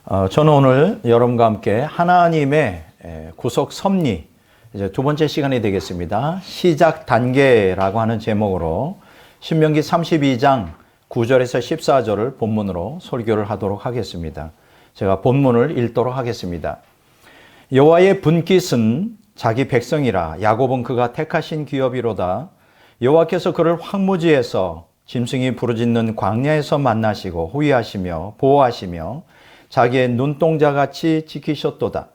저는 오늘 여러분과 함께 하나님의 구속 섭리, 이제 두 번째 시간이 되겠습니다. 시작 단계라고 하는 제목으로 신명기 32장 9절에서 14절을 본문으로 설교를 하도록 하겠습니다. 제가 본문을 읽도록 하겠습니다. 여호와의 분깃은 자기 백성이라 야곱은 그가 택하신 기업이로다. 여호와께서 그를 황무지에서 짐승이 부르짖는 광야에서 만나시고 호위하시며 보호하시며 자기의 눈동자같이 지키셨도다.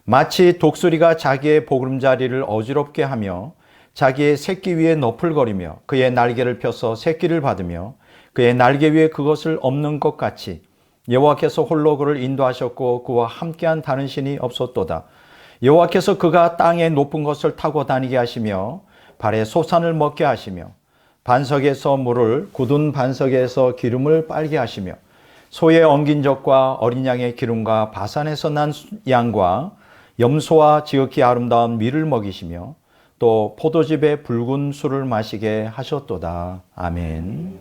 마치 독수리가 자기의 보금자리를 어지럽게 하며 자기의 새끼 위에 너풀거리며 그의 날개를 펴서 새끼를 받으며 그의 날개 위에 그것을 엎는 것 같이 여호와께서 홀로 그를 인도하셨고 그와 함께한 다른 신이 없었도다. 여호와께서 그가 땅의 높은 것을 타고 다니게 하시며 발에 소산을 먹게 하시며 반석에서 물을 굳은 반석에서 기름을 빨게 하시며 소의 엉긴 젖과 어린 양의 기름과 바산에서 난 양과 염소와 지극히 아름다운 밀을 먹이시며 또 포도즙의 붉은 술을 마시게 하셨도다. 아멘.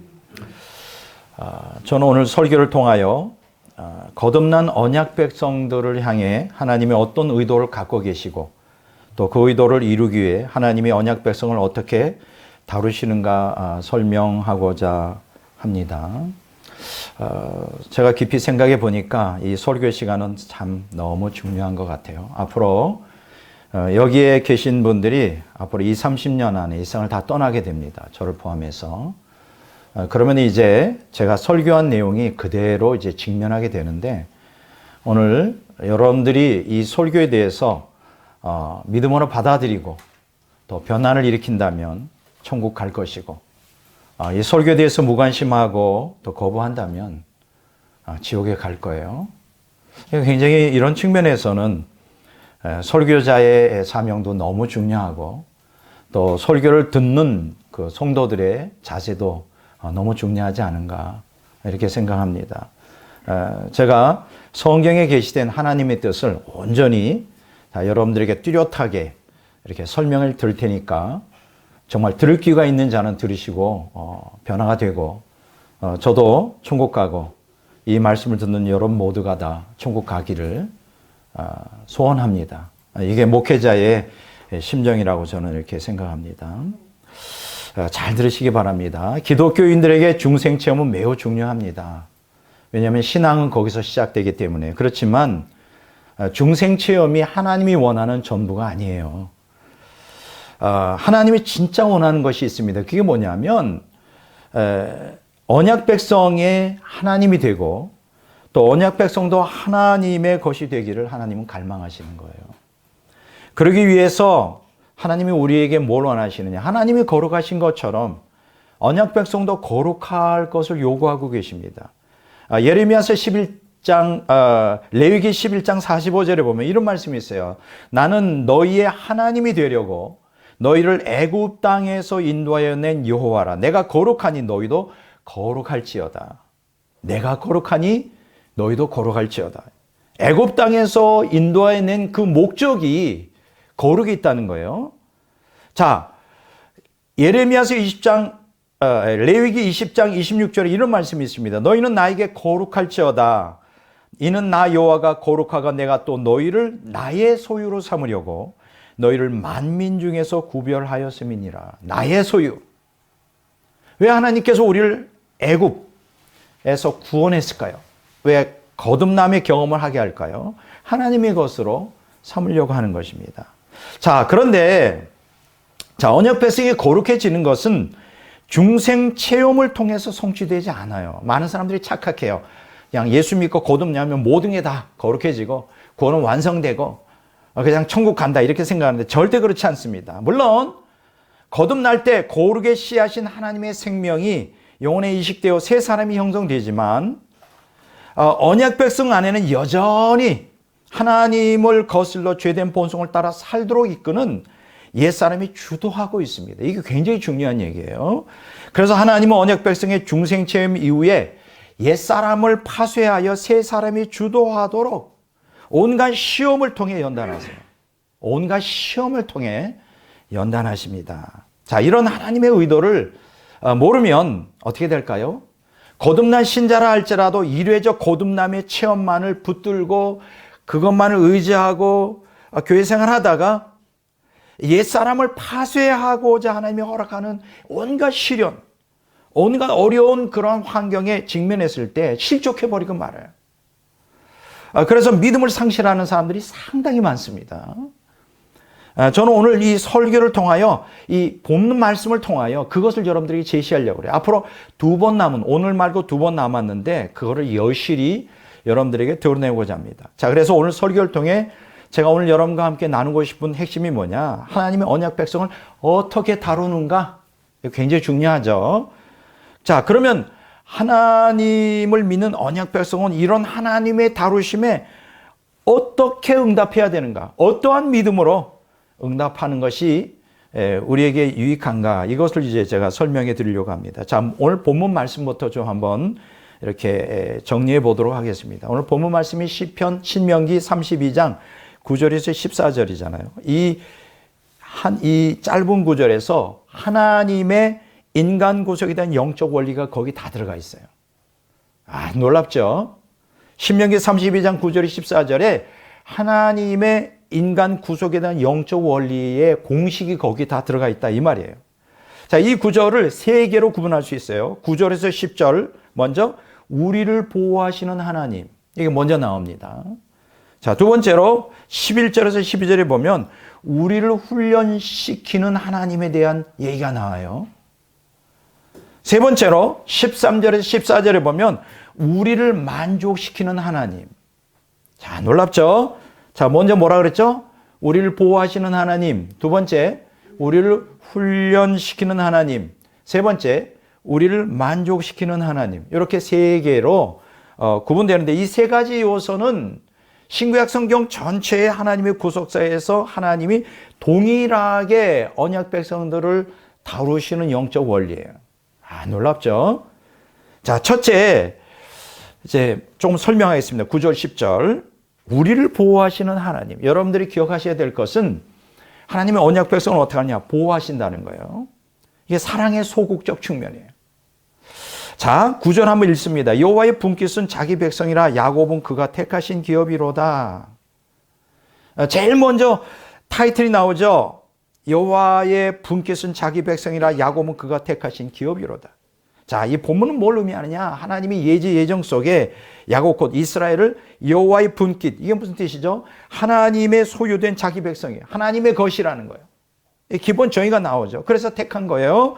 저는 오늘 설교를 통하여 거듭난 언약 백성들을 향해 하나님의 어떤 의도를 갖고 계시고 또 그 의도를 이루기 위해 하나님의 언약 백성을 어떻게 다루시는가 설명하고자 합니다. 제가 깊이 생각해 보니까 이 설교 시간은 참 너무 중요한 것 같아요. 앞으로 여기에 계신 분들이 앞으로 20, 30년 안에 이 세상을 다 떠나게 됩니다. 저를 포함해서. 그러면 이제 제가 설교한 내용이 그대로 이제 직면하게 되는데 오늘 여러분들이 이 설교에 대해서 믿음으로 받아들이고 또 변화를 일으킨다면 천국 갈 것이고 이 설교에 대해서 무관심하고 또 거부한다면 지옥에 갈 거예요. 굉장히 이런 측면에서는 설교자의 사명도 너무 중요하고 또 설교를 듣는 그 성도들의 자세도 너무 중요하지 않은가 이렇게 생각합니다. 제가 성경에 게시된 하나님의 뜻을 온전히 여러분들에게 뚜렷하게 이렇게 설명을 드릴 테니까 정말 들을 귀가 있는 자는 들으시고 변화가 되고 저도 천국 가고 이 말씀을 듣는 여러분 모두가 다 천국 가기를 소원합니다. 이게 목회자의 심정이라고 저는 이렇게 생각합니다. 잘 들으시기 바랍니다. 기독교인들에게 중생체험은 매우 중요합니다. 왜냐하면 신앙은 거기서 시작되기 때문에. 그렇지만 중생체험이 하나님이 원하는 전부가 아니에요. 하나님이 진짜 원하는 것이 있습니다. 그게 뭐냐면 언약 백성의 하나님이 되고 또 언약 백성도 하나님의 것이 되기를 하나님은 갈망하시는 거예요. 그러기 위해서 하나님이 우리에게 뭘 원하시느냐. 하나님이 거룩하신 것처럼 언약 백성도 거룩할 것을 요구하고 계십니다. 예레미야서 11장, 레위기 11장 45절에 보면 이런 말씀이 있어요. 나는 너희의 하나님이 되려고 너희를 애굽 땅에서 인도하여 낸 여호와라. 내가 거룩하니 너희도 거룩할지어다. 내가 거룩하니 너희도 거룩할지어다. 애굽 땅에서 인도하여 낸 그 목적이 거룩이 있다는 거예요. 자, 예레미야서 20장, 레위기 20장 26절에 이런 말씀이 있습니다. 너희는 나에게 거룩할지어다. 이는 나 여호와가 거룩하가 내가 또 너희를 나의 소유로 삼으려고 너희를 만민 중에서 구별하였음이니라. 나의 소유. 왜 하나님께서 우리를 애굽에서 구원했을까요? 왜 거듭남의 경험을 하게 할까요? 하나님의 것으로 삼으려고 하는 것입니다. 자, 그런데 언약 백성이 거룩해지는 것은 중생 체험을 통해서 성취되지 않아요. 많은 사람들이 착각해요. 그냥 예수 믿고 거듭나면 모든 게 다 거룩해지고 구원은 완성되고 그냥 천국 간다 이렇게 생각하는데 절대 그렇지 않습니다. 물론 거듭날 때 거룩에 씨하신 하나님의 생명이 영혼에 이식되어 새 사람이 형성되지만 언약 백성 안에는 여전히 하나님을 거슬러 죄된 본성을 따라 살도록 이끄는 옛사람이 주도하고 있습니다. 이게 굉장히 중요한 얘기예요. 그래서 하나님은 언약 백성의 중생체험 이후에 옛사람을 파쇄하여 새 사람이 주도하도록 온갖 시험을 통해 연단하세요. 온갖 시험을 통해 연단하십니다. 자, 이런 하나님의 의도를 모르면 어떻게 될까요? 거듭난 신자라 할지라도 일회적 거듭남의 체험만을 붙들고 그것만을 의지하고 교회 생활하다가 옛사람을 파쇄하고자 하나님이 허락하는 온갖 시련, 온갖 어려운 그런 환경에 직면했을 때 실족해버리고 말아요. 그래서 믿음을 상실하는 사람들이 상당히 많습니다. 저는 오늘 이 설교를 통하여 이 본문 말씀을 통하여 그것을 여러분들에게 제시하려고 그래요. 앞으로 오늘 말고 2번 남았는데 그거를 여실히 여러분들에게 드러내고자 합니다. 자, 그래서 오늘 설교를 통해 제가 오늘 여러분과 함께 나누고 싶은 핵심이 뭐냐? 하나님의 언약 백성을 어떻게 다루는가? 굉장히 중요하죠. 자, 그러면 하나님을 믿는 언약 백성은 이런 하나님의 다루심에 어떻게 응답해야 되는가? 어떠한 믿음으로 응답하는 것이 우리에게 유익한가? 이것을 이제 제가 설명해 드리려고 합니다. 자, 오늘 본문 말씀부터 좀 한번 이렇게 정리해 보도록 하겠습니다. 오늘 본문 말씀이 신명기 32장 9절에서 14절이잖아요. 이 짧은 구절에서 하나님의 인간 구속에 대한 영적 원리가 거기 다 들어가 있어요. 놀랍죠? 신명기 32장 9절 14절에 하나님의 인간 구속에 대한 영적 원리의 공식이 거기 다 들어가 있다 이 말이에요. 자, 이 구절을 3개로 구분할 수 있어요. 9절에서 10절 먼저 우리를 보호하시는 하나님, 이게 먼저 나옵니다. 자, 두 번째로 11절에서 12절에 보면 우리를 훈련시키는 하나님에 대한 얘기가 나와요. 세 번째로 13절에서 14절에 보면 우리를 만족시키는 하나님. 자, 놀랍죠? 자, 먼저 뭐라 그랬죠? 우리를 보호하시는 하나님. 두 번째, 우리를 훈련시키는 하나님. 세 번째, 우리를 만족시키는 하나님. 이렇게 3개로 구분되는데 이 3가지 요소는 신구약 성경 전체의 하나님의 구속사에서 하나님이 동일하게 언약 백성들을 다루시는 영적 원리예요. 놀랍죠? 자, 첫째, 이제 좀 설명하겠습니다. 9절, 10절. 우리를 보호하시는 하나님. 여러분들이 기억하셔야 될 것은 하나님의 언약 백성을 어떻게 하느냐? 보호하신다는 거예요. 이게 사랑의 소극적 측면이에요. 자, 9절 한번 읽습니다. 여호와의 분깃은 자기 백성이라 야곱은 그가 택하신 기업이로다. 제일 먼저 타이틀이 나오죠. 여호와의 분깃은 자기 백성이라 야곱은 그가 택하신 기업이로다. 자, 이 본문은 뭘 의미하느냐? 하나님이 예정 속에 야곱 곧 이스라엘을 여호와의 분깃, 이게 무슨 뜻이죠? 하나님의 소유된 자기 백성이에요. 하나님의 것이라는 거예요. 기본 정의가 나오죠. 그래서 택한 거예요.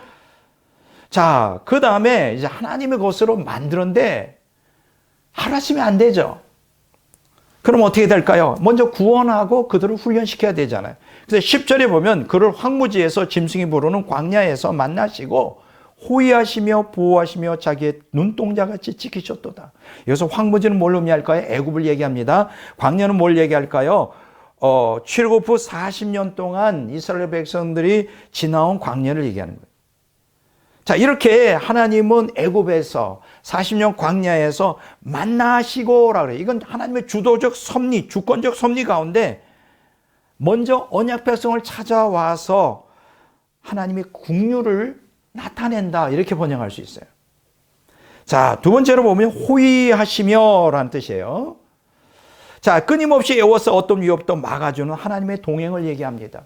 자, 그 다음에 이제 하나님의 것으로 만드는데 하루아침에 안 되죠. 그럼 어떻게 될까요? 먼저 구원하고 그들을 훈련시켜야 되잖아요. 그래서 10절에 보면 그를 황무지에서 짐승이 부르는 광야에서 만나시고 호위하시며 보호하시며 자기의 눈동자같이 지키셨도다. 여기서 황무지는 뭘 의미할까요? 애굽을 얘기합니다. 광야는 뭘 얘기할까요? 출애굽 후 40년 동안 이스라엘 백성들이 지나온 광야를 얘기하는 거예요. 자, 이렇게 하나님은 애굽에서 40년 광야에서 만나시고라 그래요. 이건 하나님의 주도적 섭리, 주권적 섭리 가운데 먼저 언약 백성을 찾아와서 하나님의 국류를 나타낸다, 이렇게 번역할 수 있어요. 자, 두 번째로 보면 호위하시며 라는 뜻이에요. 자, 끊임없이 애워서 어떤 위협도 막아주는 하나님의 동행을 얘기합니다.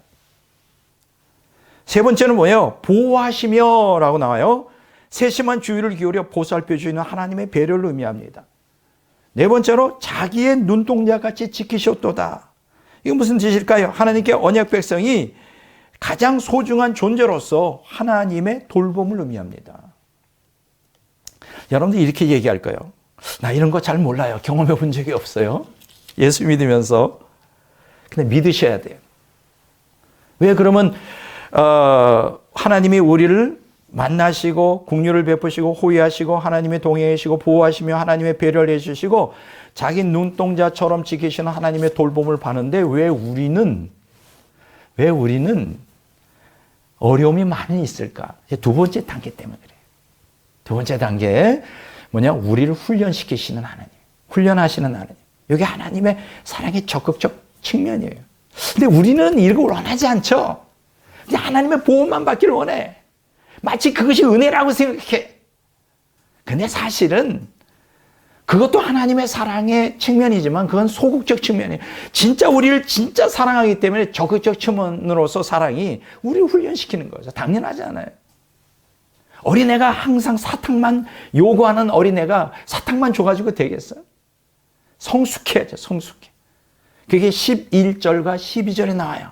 세 번째는 뭐예요? 보호하시며 라고 나와요. 세심한 주의를 기울여 보살펴 주시는 하나님의 배려를 의미합니다. 네 번째로 자기의 눈동자같이 지키셨도다. 이건 무슨 뜻일까요? 하나님께 언약 백성이 가장 소중한 존재로서 하나님의 돌봄을 의미합니다. 여러분들 이렇게 얘기할 거예요. 나 이런 거 잘 몰라요. 경험해 본 적이 없어요. 예수 믿으면서. 근데 믿으셔야 돼요. 왜? 그러면 하나님이 우리를 만나시고 국류를 베푸시고 호위하시고 하나님의 동행이시고 보호하시며 하나님의 배려를 해주시고 자기 눈동자처럼 지키시는 하나님의 돌봄을 받는데 왜 우리는 어려움이 많이 있을까? 두 번째 단계 때문에 그래요. 두 번째 단계 뭐냐? 우리를 훈련시키시는 하나님, 훈련하시는 하나님. 이게 하나님의 사랑의 적극적 측면이에요. 근데 우리는 이런 걸 원하지 않죠. 하나님의 보호만 받기를 원해. 마치 그것이 은혜라고 생각해. 근데 사실은 그것도 하나님의 사랑의 측면이지만 그건 소극적 측면이에요. 진짜 우리를 진짜 사랑하기 때문에 적극적 측면으로서 사랑이 우리를 훈련시키는 거죠. 당연하지 않아요. 어린애가 항상 사탕만 요구하는 어린애가 사탕만 줘가지고 되겠어요? 성숙해야죠. 성숙해. 그게 11절과 12절에 나와요.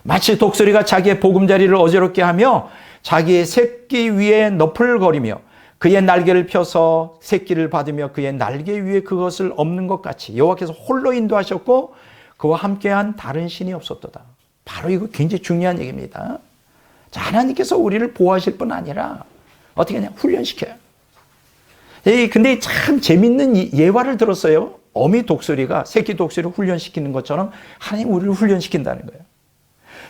마치 독수리가 자기의 보금자리를 어지럽게 하며 자기의 새끼 위에 너풀거리며 그의 날개를 펴서 새끼를 받으며 그의 날개 위에 그것을 엎는 것 같이 여호와께서 홀로 인도하셨고 그와 함께한 다른 신이 없었도다. 바로 이거 굉장히 중요한 얘기입니다. 자, 하나님께서 우리를 보호하실 뿐 아니라 어떻게 하냐? 훈련시켜요. 근데 참 재밌는 예화를 들었어요. 어미 독수리가 새끼 독수리를 훈련시키는 것처럼 하나님 우리를 훈련시킨다는 거예요.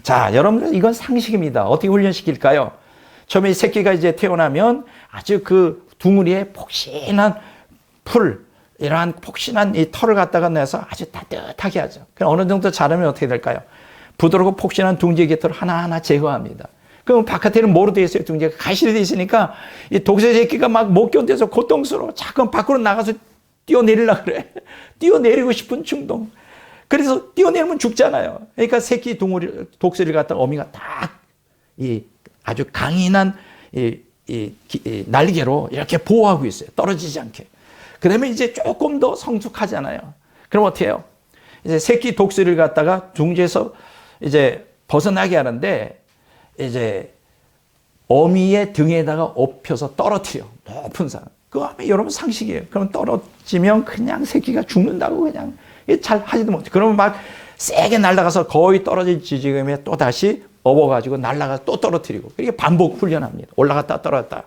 자, 여러분들 이건 상식입니다. 어떻게 훈련시킬까요? 처음에 새끼가 이제 태어나면 아주 그 둥우리에 폭신한 풀, 이러한 폭신한 이 털을 갖다가 내서 아주 따뜻하게 하죠. 그럼 어느 정도 자라면 어떻게 될까요? 부드럽고 폭신한 둥지 깃털을 하나하나 제거합니다. 그럼 바깥에는 뭐로 되어 있어요? 둥지가 가시로 되어 있으니까 이 독수리 새끼가 막 못 견뎌서 고통스러워. 자꾸 밖으로 나가서 뛰어내리려고 그래. 뛰어내리고 싶은 충동. 그래서 뛰어내리면 죽잖아요. 그러니까 새끼 독수리를 갖다가 어미가 딱 아주 강인한 날개로 이렇게 보호하고 있어요. 떨어지지 않게. 그 다음에 이제 조금 더 성숙하잖아요. 그럼 어떻게 해요? 이제 새끼 독수리를 갖다가 둥지에서 이제 벗어나게 하는데 이제 어미의 등에다가 엎혀서 떨어뜨려. 높은 산. 그거 하면 여러분 상식이에요. 그럼 떨어지면 그냥 새끼가 죽는다고 그냥 잘 하지도 못해. 그러면 막 세게 날아가서 거의 떨어질 지점에 또 다시 업어가지고 날아가서 또 떨어뜨리고. 이렇게 반복 훈련합니다. 올라갔다 떨어졌다.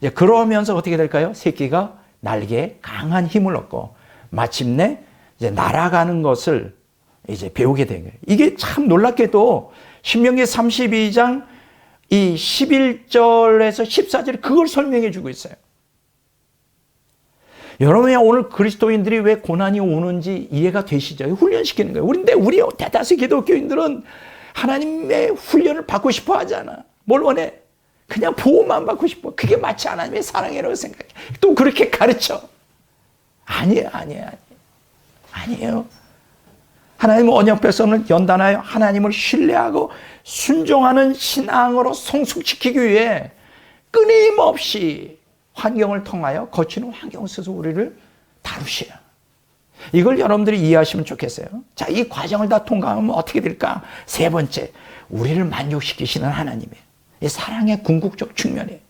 이제 그러면서 어떻게 될까요? 새끼가 날개에 강한 힘을 얻고 마침내 이제 날아가는 것을 이제 배우게 된 거예요. 이게 참 놀랍게도 신명기 32장 이 11절에서 14절에 그걸 설명해 주고 있어요. 여러분이 오늘 그리스도인들이 왜 고난이 오는지 이해가 되시죠? 훈련시키는 거예요. 근데 우리 대다수 기독교인들은 하나님의 훈련을 받고 싶어 하잖아. 뭘 원해? 그냥 보호만 받고 싶어. 그게 마치 하나님의 사랑이라고 생각해. 또 그렇게 가르쳐. 아니에요. 하나님은 언약 백성을 연단하여 하나님을 신뢰하고 순종하는 신앙으로 성숙시키기 위해 끊임없이 환경을 통하여 거치는 환경 속에서 우리를 다루셔요. 이걸 여러분들이 이해하시면 좋겠어요. 자, 이 과정을 다 통과하면 어떻게 될까? 세 번째, 우리를 만족시키시는 하나님이에요. 이 사랑의 궁극적 측면이에요.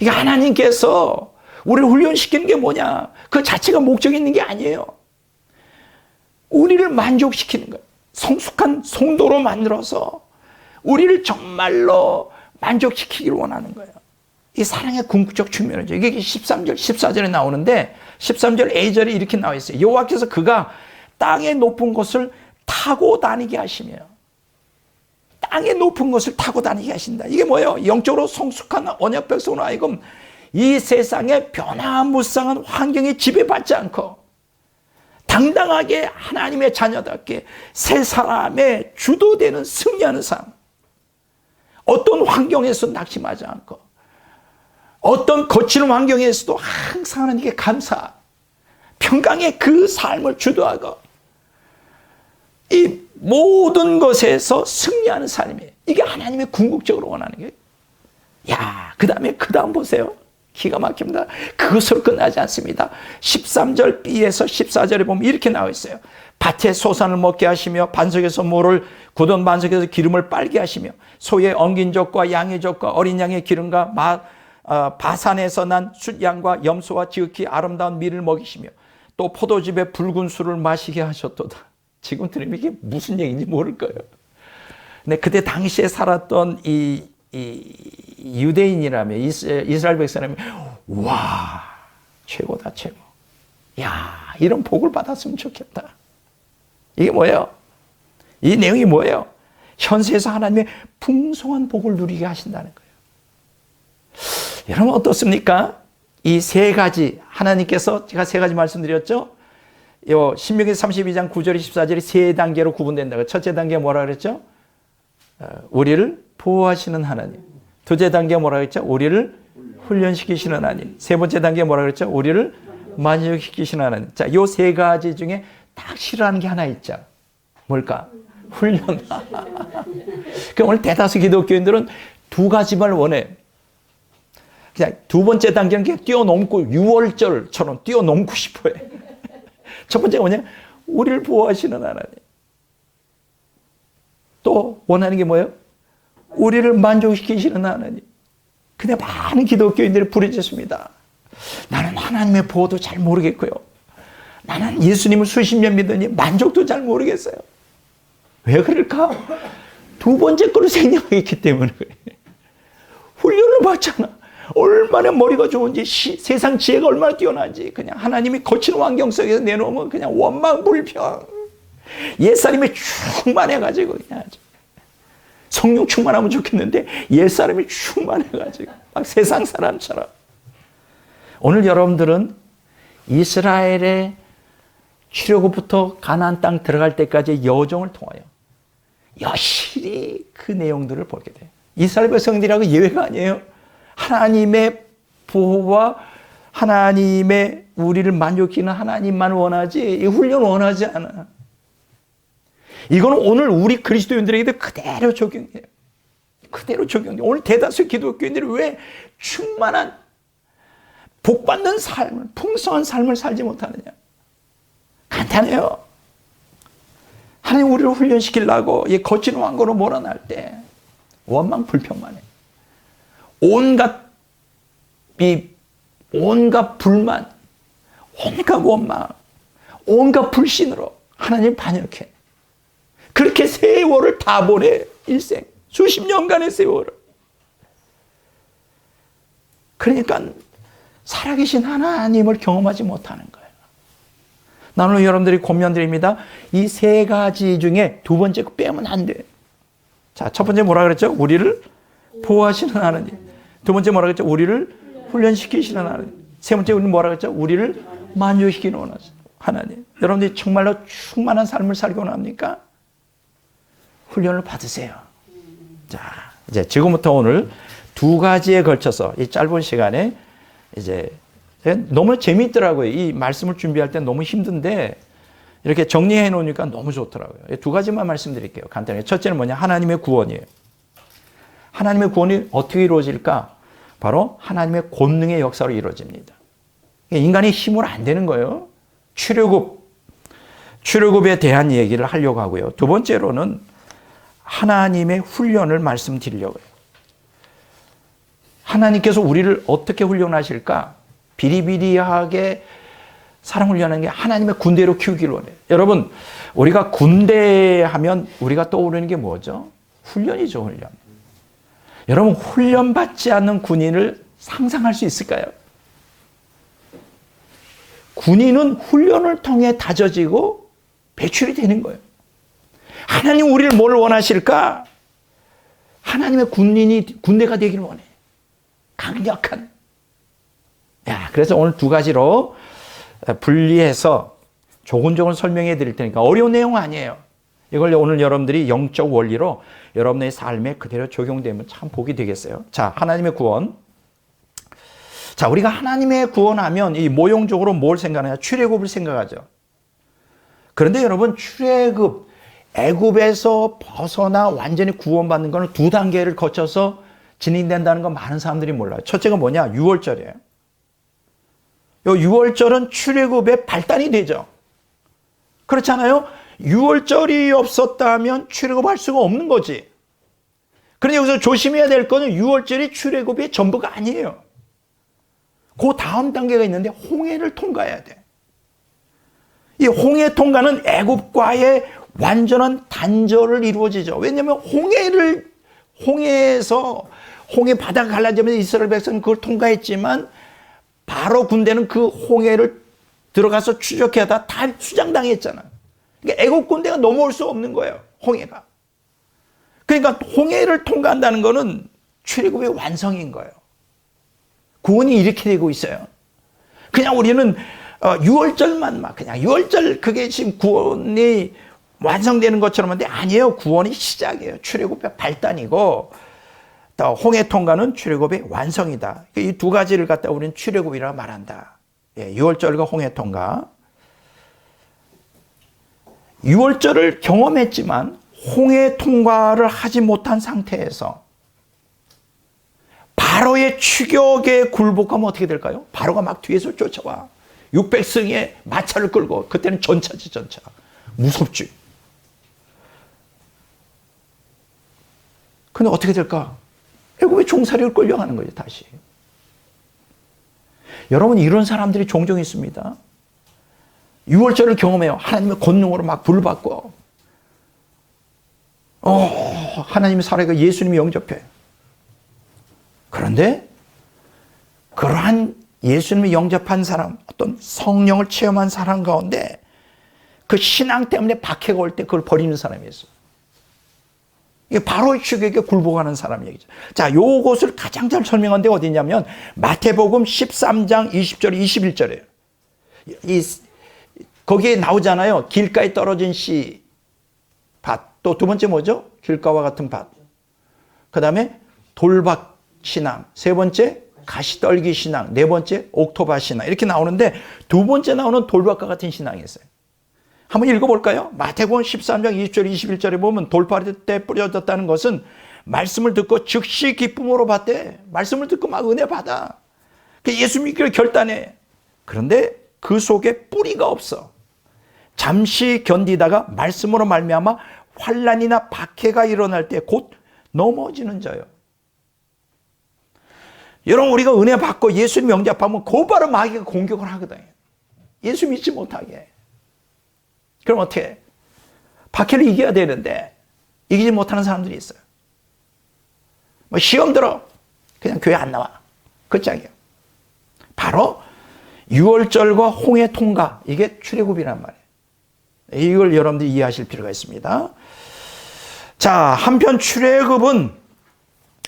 이게 하나님께서 우리를 훈련시키는 게 뭐냐? 그 자체가 목적이 있는 게 아니에요. 우리를 만족시키는 거예요. 성숙한 성도로 만들어서 우리를 정말로 만족시키기를 원하는 거예요. 이 사랑의 궁극적 측면이죠. 이게 13절, 14절에 나오는데 13절 A절에 이렇게 나와 있어요. 여호와께서 그가 땅의 높은 곳을 타고 다니게 하시며 땅의 높은 곳을 타고 다니게 하신다. 이게 뭐예요? 영적으로 성숙한 언약 백성으로 하여금 이 세상의 변화무쌍한 환경에 지배받지 않고 당당하게 하나님의 자녀답게 새 사람의 주도되는 승리하는 삶. 어떤 환경에서 낙심하지 않고 어떤 거치는 환경에서도 항상 하나님께 감사, 평강의 그 삶을 주도하고 이 모든 것에서 승리하는 삶이에요. 이게 하나님의 궁극적으로 원하는 거예요. 야, 그 다음 보세요. 기가 막힙니다. 그것으로 끝나지 않습니다. 13절 B에서 14절에 보면 이렇게 나와 있어요. 밭에 소산을 먹게 하시며 반석에서 모를 굳은 반석에서 기름을 빨게 하시며 소의 엉긴 젖과 양의 젖과 어린 양의 기름과 바산에서 난 숫양과 염소와 지극히 아름다운 밀을 먹이시며 또 포도즙에 붉은 술을 마시게 하셨도다. 지금 들으면 이게 무슨 얘기인지 모를 거예요. 근데 그때 당시에 살았던 이 유대인이라면 이스라엘 백성이라면 와 최고다 최고. 야 이런 복을 받았으면 좋겠다. 이게 뭐예요? 이 내용이 뭐예요? 현세에서 하나님의 풍성한 복을 누리게 하신다는 거예요. 여러분 어떻습니까? 이 세 가지 하나님께서 제가 세 가지 말씀드렸죠? 신명기 32장 9절에 14절이 세 단계로 구분된다고. 첫째 단계 뭐라 그랬죠? 우리를 보호하시는 하나님. 둘째 단계 뭐라 그랬죠? 우리를 훈련시키시는 하나님. 세 번째 단계 뭐라 그랬죠? 우리를 만족시키시는 하나님. 자, 요 세 가지 중에 딱 싫어하는 게 하나 있죠. 뭘까? 훈련. 그러니까 오늘 대다수 기독교인들은 두 가지만 원해. 그냥 두 번째 단계는 그냥 뛰어넘고 유월절처럼 뛰어넘고 싶어해. 첫 번째가 뭐냐? 우리를 보호하시는 하나님. 또 원하는 게 뭐예요? 우리를 만족시키시는 하나님. 근데 많은 기독교인들이 부르짖습니다. 나는 하나님의 보호도 잘 모르겠고요. 나는 예수님을 수십 년 믿으니 만족도 잘 모르겠어요. 왜 그럴까? 두 번째 거를 생략했기 때문에 그래. 훈련을 받잖아. 얼마나 머리가 좋은지, 세상 지혜가 얼마나 뛰어난지, 그냥 하나님이 거친 환경 속에서 내놓으면 그냥 원망불평. 옛사람이 충만해가지고, 그냥 아주. 성령 충만하면 좋겠는데, 옛사람이 충만해가지고, 막 세상 사람처럼. 오늘 여러분들은 이스라엘의 출애굽부터 가나안 땅 들어갈 때까지 여정을 통하여 여실히 그 내용들을 보게 돼요. 이스라엘 백성들이라고 예외가 아니에요. 하나님의 보호와 하나님의 우리를 만족시키는 하나님만 원하지 이 훈련 원하지 않아. 이거는 오늘 우리 그리스도인들에게도 그대로 적용해요. 그대로 적용해요. 오늘 대다수 기독교인들이 왜 충만한 복받는 삶을, 풍성한 삶을 살지 못하느냐. 간단해요. 하나님 우리를 훈련시키려고 이 거친 왕고로 몰아날 때 원망 불평만 해. 온갖 불만, 온갖 원망, 온갖 불신으로 하나님 반역해. 그렇게 세월을 다 보내. 일생 수십 년간의 세월을. 그러니까 살아계신 하나님을 경험하지 못하는 거예요. 나는 여러분들이 고민드립니다. 이 세 가지 중에 두 번째 거 빼면 안 돼. 자, 첫 번째 뭐라 그랬죠? 우리를 보호하시는 하나님. 두 번째 뭐라 그랬죠? 우리를 훈련시키시는 하나님. 세 번째 우리는 뭐라 그랬죠? 우리를 만족시키는 하나님. 여러분들이 정말로 충만한 삶을 살기 원합니까? 훈련을 받으세요. 자, 이제 지금부터 오늘 두 가지에 걸쳐서 이 짧은 시간에 이제 너무 재미있더라고요. 이 말씀을 준비할 때 너무 힘든데 이렇게 정리해 놓으니까 너무 좋더라고요. 두 가지만 말씀드릴게요. 간단하게. 첫째는 뭐냐? 하나님의 구원이에요. 하나님의 구원이 어떻게 이루어질까? 바로 하나님의 권능의 역사로 이루어집니다. 인간의 힘으로 안 되는 거예요. 출애굽에 대한 얘기를 하려고 하고요. 두 번째로는 하나님의 훈련을 말씀드리려고 해요. 하나님께서 우리를 어떻게 훈련하실까? 비리비리하게 사람 훈련하는 게 하나님의 군대로 키우기를 원해요. 여러분, 우리가 군대 하면 우리가 떠오르는 게 뭐죠? 훈련이죠, 훈련. 여러분, 훈련받지 않는 군인을 상상할 수 있을까요? 군인은 훈련을 통해 다져지고 배출이 되는 거예요. 하나님 우리를 뭘 원하실까? 하나님의 군대가 되기를 원해. 강력한. 그래서 오늘 두 가지로 분리해서 조근조근 설명해 드릴 테니까 어려운 내용은 아니에요. 이걸 오늘 여러분들이 영적 원리로 여러분의 삶에 그대로 적용되면 참 복이 되겠어요. 자, 하나님의 구원. 자, 우리가 하나님의 구원하면 이 모형적으로 뭘 생각하냐? 출애굽을 생각하죠. 그런데 여러분, 출애굽, 애굽에서 벗어나 완전히 구원받는 것은 두 단계를 거쳐서 진행된다는 거 많은 사람들이 몰라요. 첫째가 뭐냐? 유월절이에요. 이 유월절은 출애굽의 발단이 되죠. 그렇잖아요? 유월절이 없었다면 출애굽할 수가 없는 거지. 그런데 여기서 조심해야 될 거는 유월절이 출애굽의 전부가 아니에요. 그 다음 단계가 있는데 홍해를 통과해야 돼. 이 홍해 통과는 애굽과의 완전한 단절을 이루어지죠. 왜냐하면 홍해에서 홍해 바다가 갈라지면서 이스라엘 백성은 그걸 통과했지만 바로 군대는 그 홍해를 들어가서 추적해다 다 수장당했잖아. 그러니까 애국 군대가 넘어올 수 없는 거예요. 홍해가. 그러니까 홍해를 통과한다는 거는 출애굽의 완성인 거예요. 구원이 이렇게 되고 있어요. 그냥 우리는 6월절만 막 그냥 6월절 그게 지금 구원이 완성되는 것처럼 하는데 아니에요. 구원이 시작이에요. 출애굽의 발단이고 또 홍해 통과는 출애굽의 완성이다. 이 두 가지를 갖다 우리는 출애굽이라 말한다. 예, 유월절과 홍해 통과. 유월절을 경험했지만 홍해 통과를 하지 못한 상태에서 바로의 추격에 굴복하면 어떻게 될까요? 바로가 막 뒤에서 쫓아와. 600승의 마차를 끌고, 그때는 전차지, 전차. 무섭지. 근데 어떻게 될까? 애굽의 종살이를 끌려가는 거죠, 다시. 여러분, 이런 사람들이 종종 있습니다. 6월절을 경험해요. 하나님의 권능으로 막 불받고. 하나님의 살아가 예수님이 영접해. 그런데 그러한 예수님이 영접한 사람, 어떤 성령을 체험한 사람 가운데 그 신앙 때문에 박해가 올 때 그걸 버리는 사람이 있어요. 이게 바로 추격에 굴복하는 사람 얘기죠. 자, 요것을 가장 잘 설명한 데가 어디냐면 마태복음 13장 20절 21절이에요. 거기에 나오잖아요. 길가에 떨어진 씨 밭. 또 두 번째 뭐죠? 길가와 같은 밭. 그 다음에 돌박 신앙. 세 번째 가시떨기 신앙. 네 번째 옥토바 신앙. 이렇게 나오는데 두 번째 나오는 돌박과 같은 신앙이 있어요. 한번 읽어볼까요? 마태복음 13장 20절 21절에 보면 돌밭 때 뿌려졌다는 것은 말씀을 듣고 즉시 기쁨으로 받대. 말씀을 듣고 막 은혜 받아. 예수 믿기를 결단해. 그런데 그 속에 뿌리가 없어. 잠시 견디다가 말씀으로 말미암아 환난이나 박해가 일어날 때 곧 넘어지는 자요. 여러분, 우리가 은혜 받고 예수님 영접하면 곧바로 마귀가 공격을 하거든요. 예수 믿지 못하게. 그럼 어떻게 해? 박해를 이겨야 되는데 이기지 못하는 사람들이 있어요. 뭐 시험 들어. 그냥 교회 안 나와. 그 짝이에요. 바로 6월절과 홍해 통과. 이게 출애굽이란 말이에요. 이걸 여러분들이 이해하실 필요가 있습니다. 자, 한편 출애굽은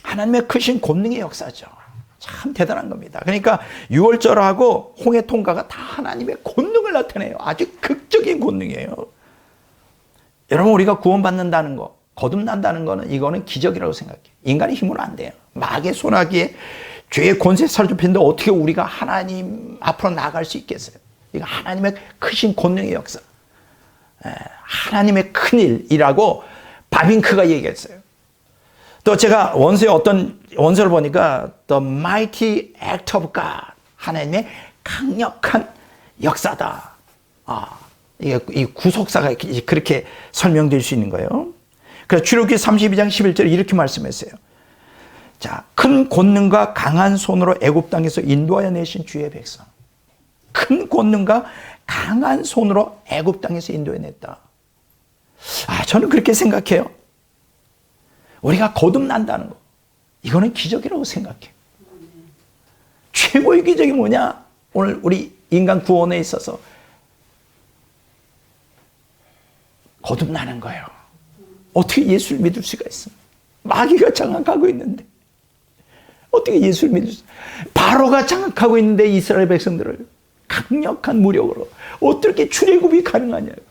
하나님의 크신 권능의 역사죠. 참 대단한 겁니다. 그러니까 6월절하고 홍해 통과가 다 하나님의 권능을 나타내요. 아주 극적인 권능이에요. 여러분, 우리가 구원받는다는 거, 거듭난다는 거는 이거는 기적이라고 생각해요. 인간의 힘으로 안 돼요. 마귀의 손아귀에 죄의 권세 사로잡혔는데 어떻게 우리가 하나님 앞으로 나아갈 수 있겠어요? 이거 하나님의 크신 권능의 역사. 하나님의 큰일이라고 바빙크가 얘기했어요. 또 제가 원서에 어떤 원서를 보니까 The Mighty Act of God, 하나님의 강력한 역사다. 이게 이 구속사가 그렇게 설명될 수 있는 거예요. 그래서 출애굽기 32장 11절에 이렇게 말씀했어요. 자, 큰 권능과 강한 손으로 애굽 땅에서 인도하여 내신 주의 백성. 큰 권능과 강한 손으로 애굽 땅에서 인도해 냈다. 저는 그렇게 생각해요. 우리가 거듭난다는 거, 이거는 기적이라고 생각해요. 최고의 기적이 뭐냐? 오늘 우리 인간 구원에 있어서 거듭나는 거예요. 어떻게 예수를 믿을 수가 있어? 마귀가 장악하고 있는데 어떻게 예수를 믿을 수? 바로가 장악하고 있는데 이스라엘 백성들을 강력한 무력으로 어떻게 출애굽이 가능하냐고.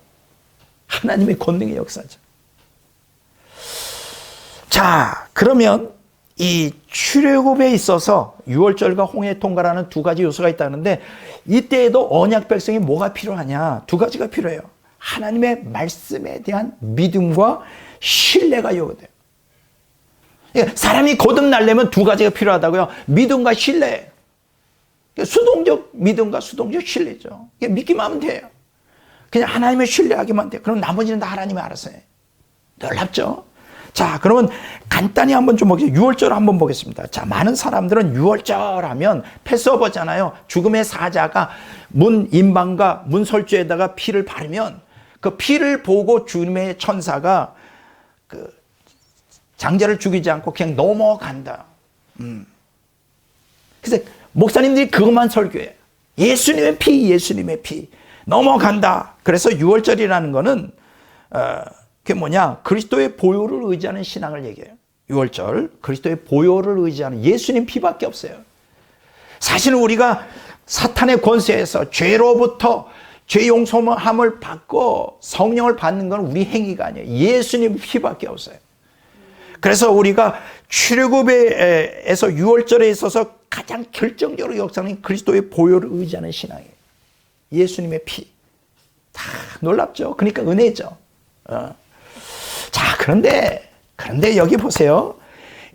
하나님의 권능의 역사죠. 자, 그러면 이 출애굽에 있어서 6월절과 홍해 통과라는 두 가지 요소가 있다는데 이때에도 언약 백성이 뭐가 필요하냐? 두 가지가 필요해요. 하나님의 말씀에 대한 믿음과 신뢰가 요구돼요. 사람이 거듭나려면 두 가지가 필요하다고요. 믿음과 신뢰. 수동적 믿음과 수동적 신뢰죠. 믿기만 하면 돼요. 그냥 하나님을 신뢰하기만 돼요. 그럼 나머지는 다 하나님이 알아서 해. 놀랍죠? 자, 그러면 간단히 한번 좀 보겠습니다. 6월절 한번 보겠습니다. 자, 많은 사람들은 6월절 하면 패스오버잖아요. 죽음의 사자가 문 임방과 문 설주에다가 피를 바르면 그 피를 보고 주님의 천사가 그 장자를 죽이지 않고 그냥 넘어간다. 그래서 목사님들이 그것만 설교해요. 예수님의 피, 예수님의 피. 넘어간다. 그래서 6월절이라는 거는 그게 뭐냐? 그리스도의 보혈을 의지하는 신앙을 얘기해요. 6월절. 그리스도의 보혈을 의지하는 예수님 피밖에 없어요. 사실은 우리가 사탄의 권세에서 죄로부터 죄 용서함을 받고 성령을 받는 건 우리 행위가 아니에요. 예수님 피밖에 없어요. 그래서 우리가 출애굽에서 유월절에 있어서 가장 결정적으로 역사하는 그리스도의 보혈을 의지하는 신앙이에요. 예수님의 피. 다 놀랍죠. 그러니까 은혜죠. 자, 그런데 여기 보세요.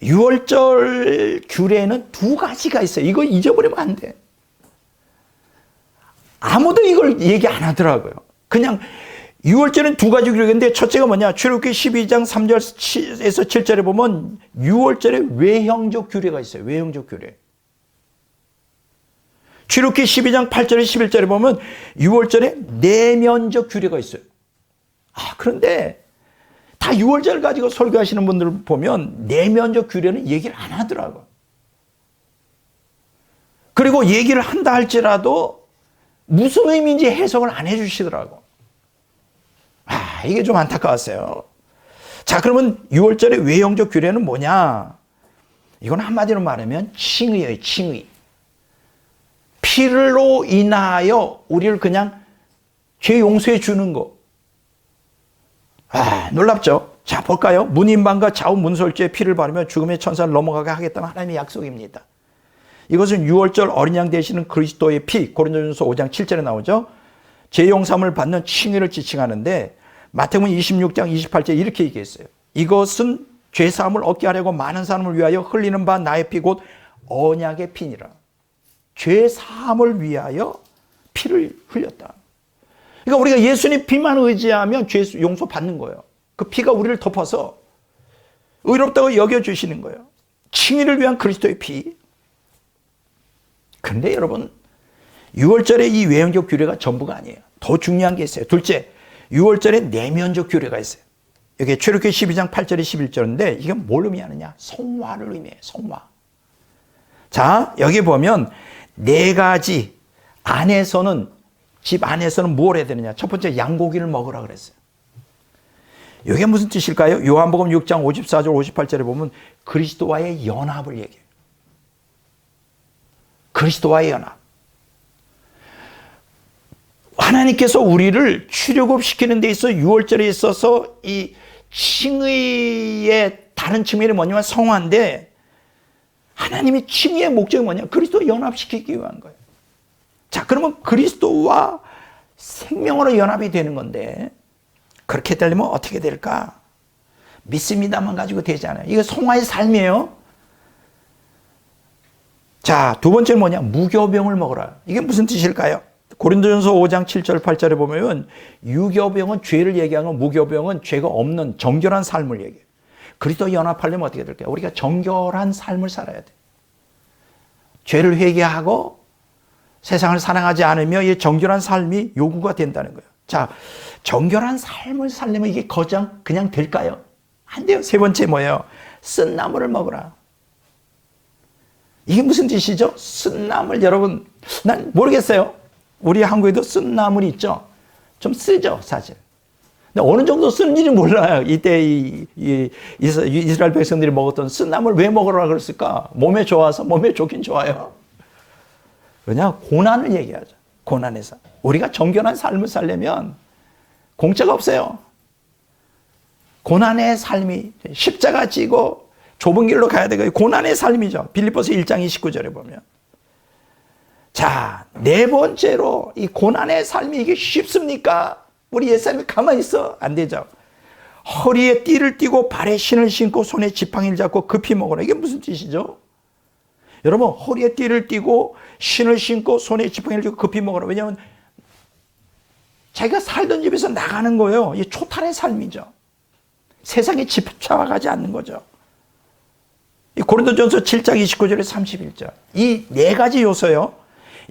유월절 규례는 두 가지가 있어요. 이거 잊어버리면 안 돼. 아무도 이걸 얘기 안 하더라고요. 그냥 유월절은 두 가지 규례인데 첫째가 뭐냐? 출애굽기 12장 3절에서 7절에 보면 유월절에 외형적 규례가 있어요. 외형적 규례. 출애굽기 12장 8절에 11절에 보면 유월절에 내면적 규례가 있어요. 그런데 다 유월절 가지고 설교하시는 분들 보면 내면적 규례는 얘기를 안 하더라고요. 그리고 얘기를 한다 할지라도 무슨 의미인지 해석을 안 해주시더라고. 이게 좀 안타까웠어요. 자, 그러면 유월절의 외형적 규례는 뭐냐? 이건 한마디로 말하면 칭의예요, 칭의. 피로 인하여 우리를 그냥 죄 용서해 주는 거. 놀랍죠? 자, 볼까요? 문인방과 좌우 문설주에 피를 바르며 죽음의 천사를 넘어가게 하겠다는 하나님의 약속입니다. 이것은 유월절 어린 양 되시는 그리스도의 피, 고린도전서 5장 7절에 나오죠. 죄 용서함을 받는 칭의를 지칭하는데 마태복음 26장 28절에 이렇게 얘기했어요. 이것은 죄 사함을 얻게 하려고 많은 사람을 위하여 흘리는 바 나의 피 곧 언약의 피니라. 죄 사함을 위하여 피를 흘렸다. 그러니까 우리가 예수님 피만 의지하면 죄 용서 받는 거예요. 그 피가 우리를 덮어서 의롭다고 여겨주시는 거예요. 칭의를 위한 그리스도의 피. 그런데 여러분, 유월절에 이 외형적 규례가 전부가 아니에요. 더 중요한 게 있어요. 둘째, 유월절에 내면적 규례가 있어요. 여기 출애굽기 12장 8절에 11절인데 이게 뭘 의미하느냐? 성화를 의미해요. 성화. 자, 여기 보면 네 가지 안에서는, 집 안에서는 뭘 해야 되느냐? 첫 번째, 양고기를 먹으라 그랬어요. 이게 무슨 뜻일까요? 요한복음 6장 54절 58절에 보면 그리스도와의 연합을 얘기해요. 그리스도와의 연합. 하나님께서 우리를 출애굽시키는 데 있어 유월절에 있어서 이 칭의의 다른 측면이 뭐냐면 성화인데, 하나님이 칭의의 목적이 뭐냐? 그리스도 연합시키기 위한 거예요. 자, 그러면 그리스도와 생명으로 연합이 되는 건데, 그렇게 되려면 어떻게 될까? 믿습니다만 가지고 되지 않아요. 이게 성화의 삶이에요. 자, 두 번째는 뭐냐? 무교병을 먹어라. 이게 무슨 뜻일까요? 고린도전서 5장 7절 8절에 보면 유교병은 죄를 얘기하고 무교병은 죄가 없는 정결한 삶을 얘기해요. 그리스도 연합하려면 어떻게 될까요? 우리가 정결한 삶을 살아야 돼요. 죄를 회개하고 세상을 사랑하지 않으며 이 정결한 삶이 요구가 된다는 거예요. 자, 정결한 삶을 살려면 이게 그냥 될까요? 안 돼요. 세 번째 뭐예요? 쓴나물을 먹으라. 이게 무슨 뜻이죠? 쓴나물, 여러분, 난 모르겠어요. 우리 한국에도 쓴나물이 있죠. 좀 쓰죠, 사실. 근데 어느 정도 쓰는지 몰라요. 이때 이스라엘 백성들이 먹었던 쓴나물 왜 먹으라 그랬을까? 몸에 좋아서, 몸에 좋긴 좋아요. 그냥 고난을 얘기하죠. 고난에서. 우리가 정결한 삶을 살려면 공짜가 없어요. 고난의 삶이 십자가 지고 좁은 길로 가야 되고 고난의 삶이죠. 빌립보서 1장 29절에 보면. 자, 네 번째로 이 고난의 삶이 이게 쉽습니까? 우리 옛사람이 가만히 있어? 안 되죠. 허리에 띠를 띠고 발에 신을 신고 손에 지팡이를 잡고 급히 먹으라. 이게 무슨 뜻이죠? 여러분, 허리에 띠를 띠고 신을 신고 손에 지팡이를 쥐고 급히 먹으라. 왜냐하면 자기가 살던 집에서 나가는 거예요. 이 초탈의 삶이죠. 세상에 집착하지 않는 거죠. 이 고린도전서 7장 29절에 31절. 이 네 가지 요소요.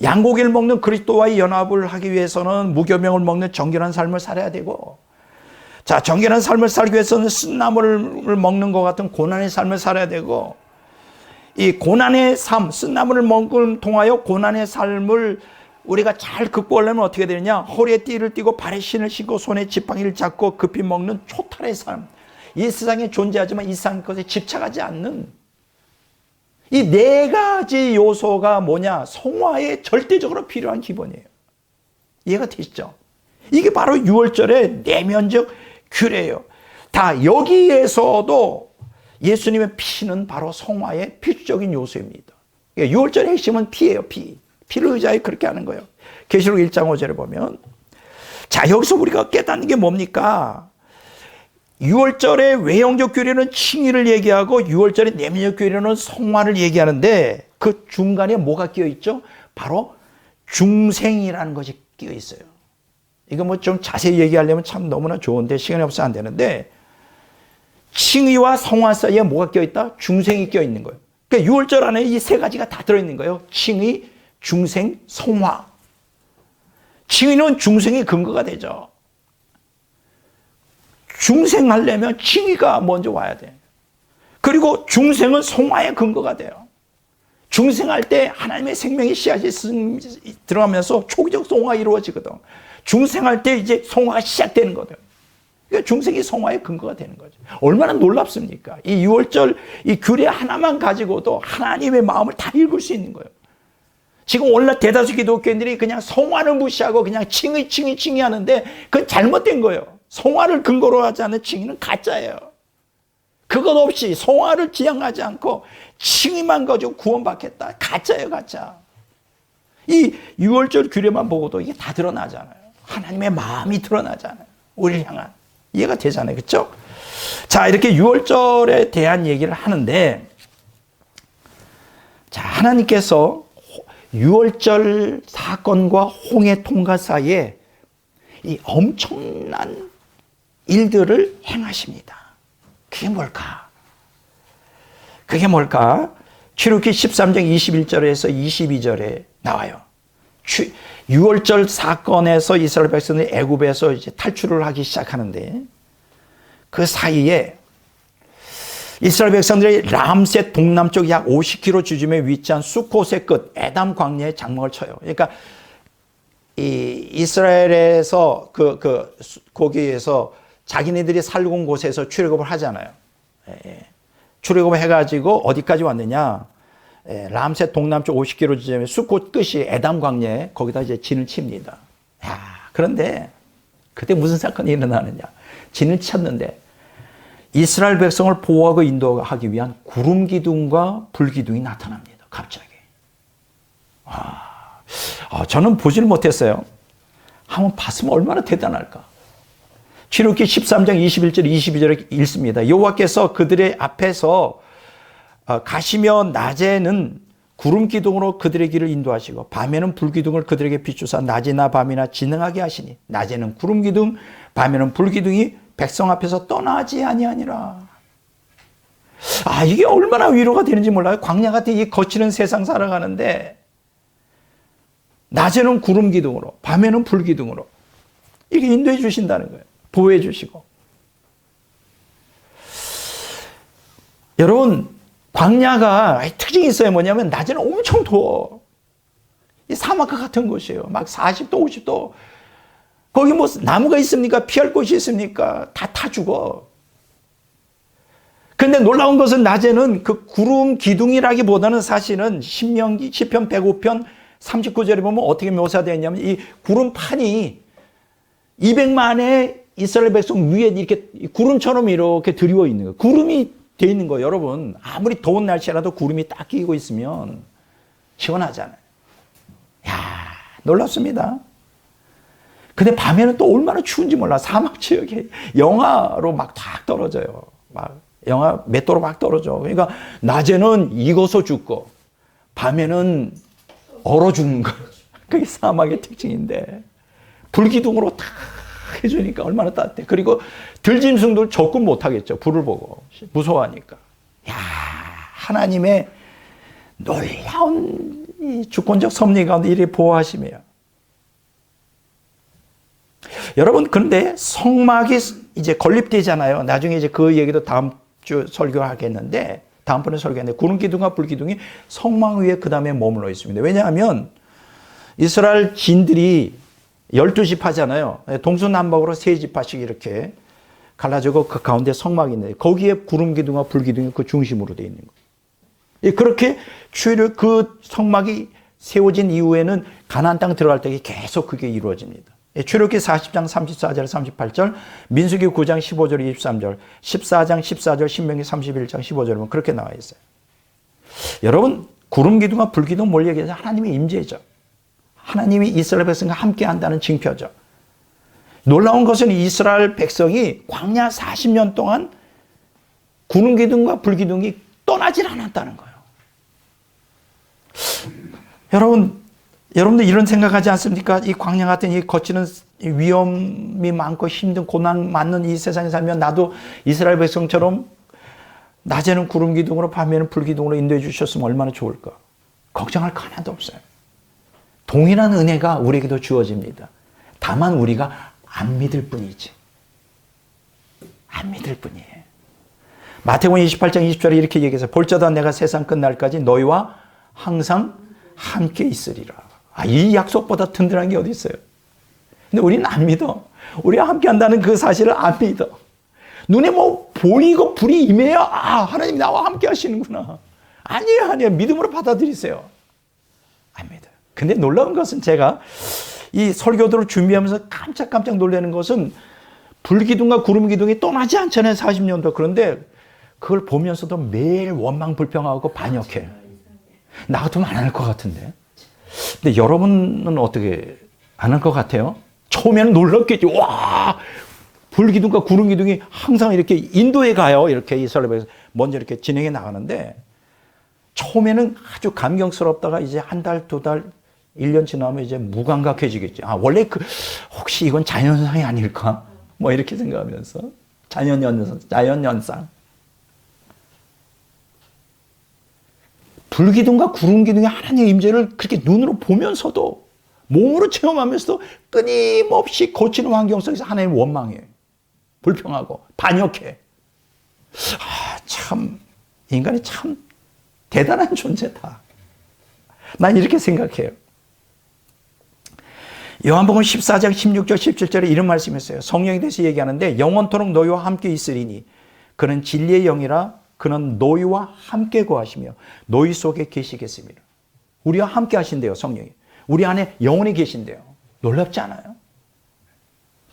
양고기를 먹는 그리스도와의 연합을 하기 위해서는 무교병을 먹는 정결한 삶을 살아야 되고, 자, 정결한 삶을 살기 위해서는 쓴나물을 먹는 것 같은 고난의 삶을 살아야 되고, 이 고난의 삶, 쓴나물을 먹은 통하여 고난의 삶을 우리가 잘 극복하려면 어떻게 되느냐? 허리에 띠를 띠고 발에 신을 신고 손에 지팡이를 잡고 급히 먹는 초탈의 삶. 이 세상에 존재하지만 이 세상 것에 집착하지 않는 이 네 가지 요소가 뭐냐? 성화에 절대적으로 필요한 기본이에요. 이해가 되시죠? 이게 바로 유월절의 내면적 규례예요. 다 여기에서도 예수님의 피는 바로 성화의 필수적인 요소입니다. 유월절의 핵심은 피예요, 피. 피를 의지하여 그렇게 하는 거예요. 계시록 1장 5절에 보면, 자, 여기서 우리가 깨닫는 게 뭡니까? 유월절의 외형적 규례는 칭의를 얘기하고 유월절의 내면적 규례는 성화를 얘기하는데 그 중간에 뭐가 끼어 있죠? 바로 중생이라는 것이 끼어 있어요. 이거 뭐 좀 자세히 얘기하려면 참 너무나 좋은데 시간이 없어서 안 되는데, 칭의와 성화 사이에 뭐가 끼어 있다? 중생이 끼어 있는 거예요. 그러니까 유월절 안에 이 세 가지가 다 들어있는 거예요. 칭의, 중생, 성화. 칭의는 중생이 근거가 되죠. 중생하려면 칭의가 먼저 와야 돼. 그리고 중생은 성화의 근거가 돼요. 중생할 때 하나님의 생명의 씨앗이 들어가면서 초기적 성화가 이루어지거든. 중생할 때 이제 성화가 시작되는 거든. 그러니까 중생이 성화의 근거가 되는 거죠. 얼마나 놀랍습니까? 이 유월절 이 규례 하나만 가지고도 하나님의 마음을 다 읽을 수 있는 거예요. 지금 오늘날 대다수 기독교인들이 그냥 성화를 무시하고 그냥 칭의 하는데 그건 잘못된 거예요. 성화를 근거로 하지 않는 칭의는 가짜예요. 그것 없이 성화를 지향하지 않고 칭의만 가지고 구원받겠다. 가짜예요, 가짜. 이 유월절 규례만 보고도 이게 다 드러나잖아요. 하나님의 마음이 드러나잖아요. 우리를 향한. 이해가 되잖아요. 그렇죠? 자, 이렇게 유월절에 대한 얘기를 하는데, 자, 하나님께서 유월절 사건과 홍해 통과 사이에 이 엄청난 일들을 행하십니다. 그게 뭘까? 그게 뭘까? 출애굽기 13장 21절에서 22절에 나와요. 유월절 사건에서 이스라엘 백성들이 애굽에서 이제 탈출을 하기 시작하는데, 그 사이에 이스라엘 백성들이 람셋 동남쪽 약 50km 지점에 위치한 수콧의 끝 에담 광야에 장막을 쳐요. 그러니까 이 이스라엘에서 거기에서 자기네들이 살고 온 곳에서 출애굽을 하잖아요. 출애굽을 해가지고 어디까지 왔느냐? 람셋 동남쪽 50km 지점에 수콧 끝이 에담 광야에 거기다 이제 진을 칩니다. 야, 그런데 그때 무슨 사건이 일어나느냐? 진을 쳤는데 이스라엘 백성을 보호하고 인도하기 위한 구름 기둥과 불 기둥이 나타납니다. 갑자기. 저는 보지를 못했어요. 한번 봤으면 얼마나 대단할까. 출애굽기 13장 21절 22절에 읽습니다. 여호와께서 그들의 앞에서 가시며 낮에는 구름 기둥으로 그들의 길을 인도하시고 밤에는 불 기둥을 그들에게 비추사 낮이나 밤이나 진행하게 하시니 낮에는 구름 기둥 밤에는 불 기둥이 백성 앞에서 떠나지 아니하니라. 이게 얼마나 위로가 되는지 몰라요. 광야 같은 이 거치는 세상 살아가는데 낮에는 구름 기둥으로 밤에는 불 기둥으로 이렇게 인도해 주신다는 거예요. 보호해 주시고. 여러분, 광야가 특징이 있어요. 뭐냐면 낮에는 엄청 더워. 이 사막과 같은 곳이에요. 막 40도 50도. 거기 뭐 나무가 있습니까? 피할 곳이 있습니까? 다 타 죽어. 그런데 놀라운 것은 낮에는 그 구름 기둥이라기보다는 사실은 신명기 시편 105편 39절에 보면 어떻게 묘사되어 있냐면 이 구름판이 200만의 이스라엘 백성 위에 이렇게 구름처럼 이렇게 드리워 있는 거예요. 구름이 되어 있는 거예요. 여러분, 아무리 더운 날씨라도 구름이 딱 끼고 있으면 시원하잖아요. 야, 놀랍습니다. 근데 밤에는 또 얼마나 추운지 몰라. 사막 지역에 영하로 막 탁 떨어져요. 막 영하 몇 도로 막 떨어져. 그러니까 낮에는 익어서 죽고 밤에는 얼어 죽는 거. 그게 사막의 특징인데 불기둥으로 탁 해주니까 얼마나 따뜻해. 그리고 들짐승들 접근 못 하겠죠. 불을 보고 무서워하니까. 야, 하나님의 놀라운 이 주권적 섭리 가운데 이렇게 보호하심이에요. 여러분, 그런데 성막이 이제 건립되잖아요. 나중에 이제 그 얘기도 다음 주 설교하겠는데, 다음번에 설교하는데, 구름 기둥과 불 기둥이 성막 위에 그 다음에 머물러 있습니다. 왜냐하면 이스라엘 진들이 12집 하잖아요. 동서남북으로 3지파씩 이렇게 갈라지고 그 가운데 성막이 있는데, 거기에 구름 기둥과 불 기둥이 그 중심으로 되어 있는 거예요. 그렇게 그 성막이 세워진 이후에는 가나안 땅 들어갈 때 계속 그게 이루어집니다. 출애굽기 40장 34절 38절, 민수기 9장 15절 23절, 14장 14절, 신명기 31장 15절은 그렇게 나와 있어요. 여러분, 구름 기둥과 불 기둥 뭘 얘기하죠? 하나님의 임재죠. 하나님이 이스라엘 백성과 함께 한다는 징표죠. 놀라운 것은 이스라엘 백성이 광야 40년 동안 구름 기둥과 불 기둥이 떠나질 않았다는 거예요. 여러분들 이런 생각하지 않습니까? 이 광야 같은 이 거치는 위험이 많고 힘든 고난 많은 이 세상에 살면 나도 이스라엘 백성처럼 낮에는 구름 기둥으로 밤에는 불 기둥으로 인도해 주셨으면 얼마나 좋을까? 걱정할 거 하나도 없어요. 동일한 은혜가 우리에게도 주어집니다. 다만 우리가 안 믿을 뿐이지. 안 믿을 뿐이에요. 마태복음 28장 20절에 이렇게 얘기해서 볼자다 내가 세상 끝날까지 너희와 항상 함께 있으리라. 이 약속보다 든든한 게 어디 있어요? 근데 우리는 안 믿어. 우리가 함께 한다는 그 사실을 안 믿어. 눈에 뭐 보이고 불이 임해야 하나님 나와 함께 하시는구나. 아니에요. 믿음으로 받아들이세요. 안 믿어요. 근데 놀라운 것은 제가 이 설교들을 준비하면서 깜짝 놀라는 것은 불기둥과 구름기둥이 떠나지 않잖아요. 40년도. 그런데 그걸 보면서도 매일 원망 불평하고 반역해. 나 같으면 안 할 것 같은데. 근데 여러분은 어떻게 안 할 것 같아요? 처음에는 놀랍겠죠. 와, 불기둥과 구름기둥이 항상 이렇게 인도에 가요. 이렇게 이스라엘에서 먼저 이렇게 진행해 나가는데 처음에는 아주 감격스럽다가 이제 한 달, 두 달, 1년 지나면 이제 무감각해지겠지. 원래 혹시 이건 자연현상이 아닐까? 뭐 이렇게 생각하면서 자연현상. 불기둥과 구름기둥의 하나님의 임재를 그렇게 눈으로 보면서도 몸으로 체험하면서도 끊임없이 거치는 환경 속에서 하나님 원망해. 불평하고 반역해. 참 인간이 참 대단한 존재다. 난 이렇게 생각해요. 요한복음 14장 16절 17절에 이런 말씀이 있어요. 성령에 대해서 얘기하는데 영원토록 너희와 함께 있으리니 그는 진리의 영이라 그는 너희와 함께 거하시며 너희 속에 계시겠습니다. 우리와 함께 하신대요. 성령이. 우리 안에 영혼이 계신대요. 놀랍지 않아요?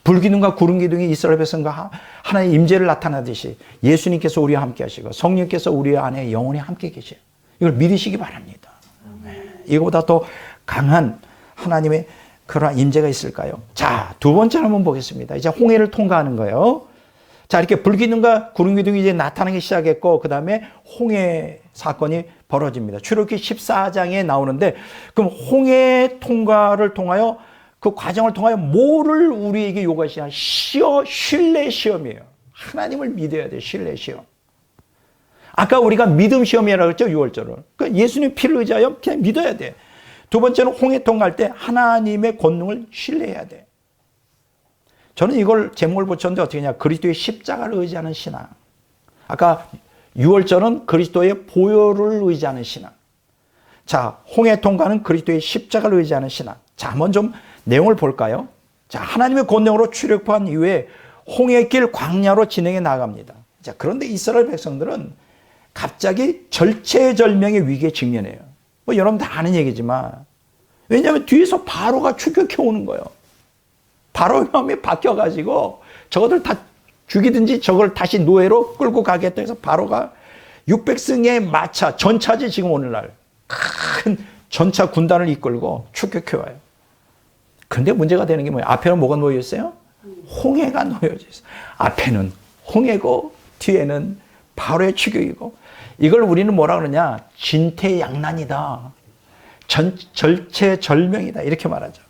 불기둥과 구름기둥이 이스라엘 백성과 하나님의 임재를 나타나듯이 예수님께서 우리와 함께 하시고 성령께서 우리 안에 영혼이 함께 계셔요. 이걸 믿으시기 바랍니다. 이거보다 더 강한 하나님의 그러한 임재가 있을까요? 자, 두 번째로 한번 보겠습니다. 이제 홍해를 통과하는 거예요. 자, 이렇게 불기둥과 구름기둥이 이제 나타나기 시작했고, 그 다음에 홍해 사건이 벌어집니다. 출애굽기 14장에 나오는데, 그럼 홍해 통과를 통하여 그 과정을 통하여 뭐를 우리에게 요구하시냐? 신뢰 시험이에요. 하나님을 믿어야 돼요. 신뢰 시험. 아까 우리가 믿음 시험이라고 했죠. 6월절을. 그러니까 예수님 피를 의지하여 그냥 믿어야 돼. 두 번째는 홍해 통과할 때 하나님의 권능을 신뢰해야 돼. 저는 이걸 제목을 붙였는데 어떻게 하냐. 그리스도의 십자가를 의지하는 신앙. 아까 6월절은 그리스도의 보혈을 의지하는 신앙. 자, 홍해 통과는 그리스도의 십자가를 의지하는 신앙. 자, 한번 좀 내용을 볼까요? 자, 하나님의 권능으로 출애굽한 이후에 홍해길 광야로 진행해 나갑니다. 자, 그런데 이스라엘 백성들은 갑자기 절체절명의 위기에 직면해요. 뭐 여러분 다 아는 얘기지만 왜냐하면 뒤에서 바로가 추격해 오는 거예요. 바로의 마음이 바뀌어가지고 저것들 다 죽이든지 저걸 다시 노예로 끌고 가겠다 해서 바로가 600승의 마차, 전차지 지금 오늘날 큰 전차 군단을 이끌고 추격해 와요. 근데 문제가 되는 게 뭐예요? 앞에는 뭐가 놓여 있어요? 홍해가 놓여져 있어요. 앞에는 홍해고 뒤에는 바로의 추격이고 이걸 우리는 뭐라 그러냐? 진퇴양난이다. 절체절명이다. 이렇게 말하죠.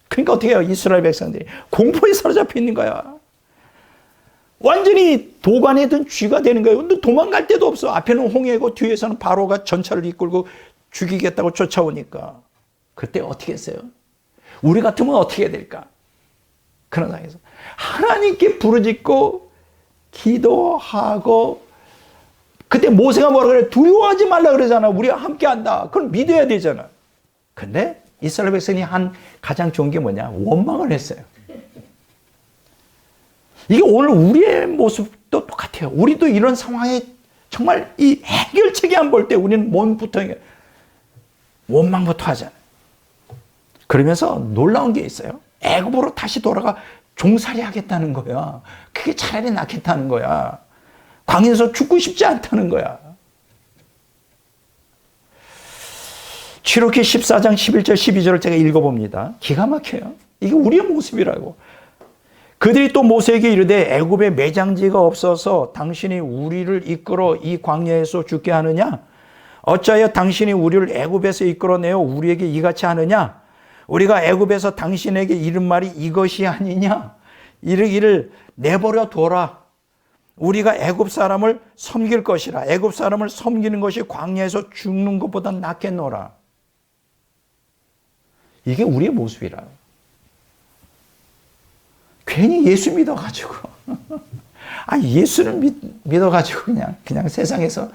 그러니까 어떻게 해요? 이스라엘 백성들이 공포에 사로잡혀 있는 거야. 완전히 도관에 든 쥐가 되는 거예요. 근데 도망갈 데도 없어. 앞에는 홍해고 뒤에서는 바로가 전차를 이끌고 죽이겠다고 쫓아오니까. 그때 어떻게 했어요? 우리 같으면 어떻게 해야 될까? 그런 상황에서 하나님께 부르짖고 기도하고 그때 모세가 뭐라 그래? 두려워하지 말라 그러잖아. 우리가 함께 한다. 그럼 믿어야 되잖아. 근데 이스라엘 백성이 한 가장 좋은 게 뭐냐? 원망을 했어요. 이게 오늘 우리의 모습도 똑같아요. 우리도 이런 상황에 정말 이 해결책이 안 볼 때 우리는 몸부터 원망부터 하잖아요. 그러면서 놀라운 게 있어요. 애굽으로 다시 돌아가 종살이 하겠다는 거야. 그게 차라리 낫겠다는 거야. 광야에서 죽고 싶지 않다는 거야. 출애굽기 14장 11절 12절을 제가 읽어봅니다. 기가 막혀요. 이게 우리의 모습이라고. 그들이 또 모세에게 이르되 애굽에 매장지가 없어서 당신이 우리를 이끌어 이 광야에서 죽게 하느냐? 어찌하여 당신이 우리를 애굽에서 이끌어내어 우리에게 이같이 하느냐? 우리가 애굽에서 당신에게 이른 말이 이것이 아니냐? 이르기를 내버려 둬라. 우리가 애굽 사람을 섬길 것이라. 애굽 사람을 섬기는 것이 광야에서 죽는 것보다 낫겠노라. 이게 우리의 모습이라. 괜히 예수 믿어가지고 예수를 믿어가지고 그냥 세상에서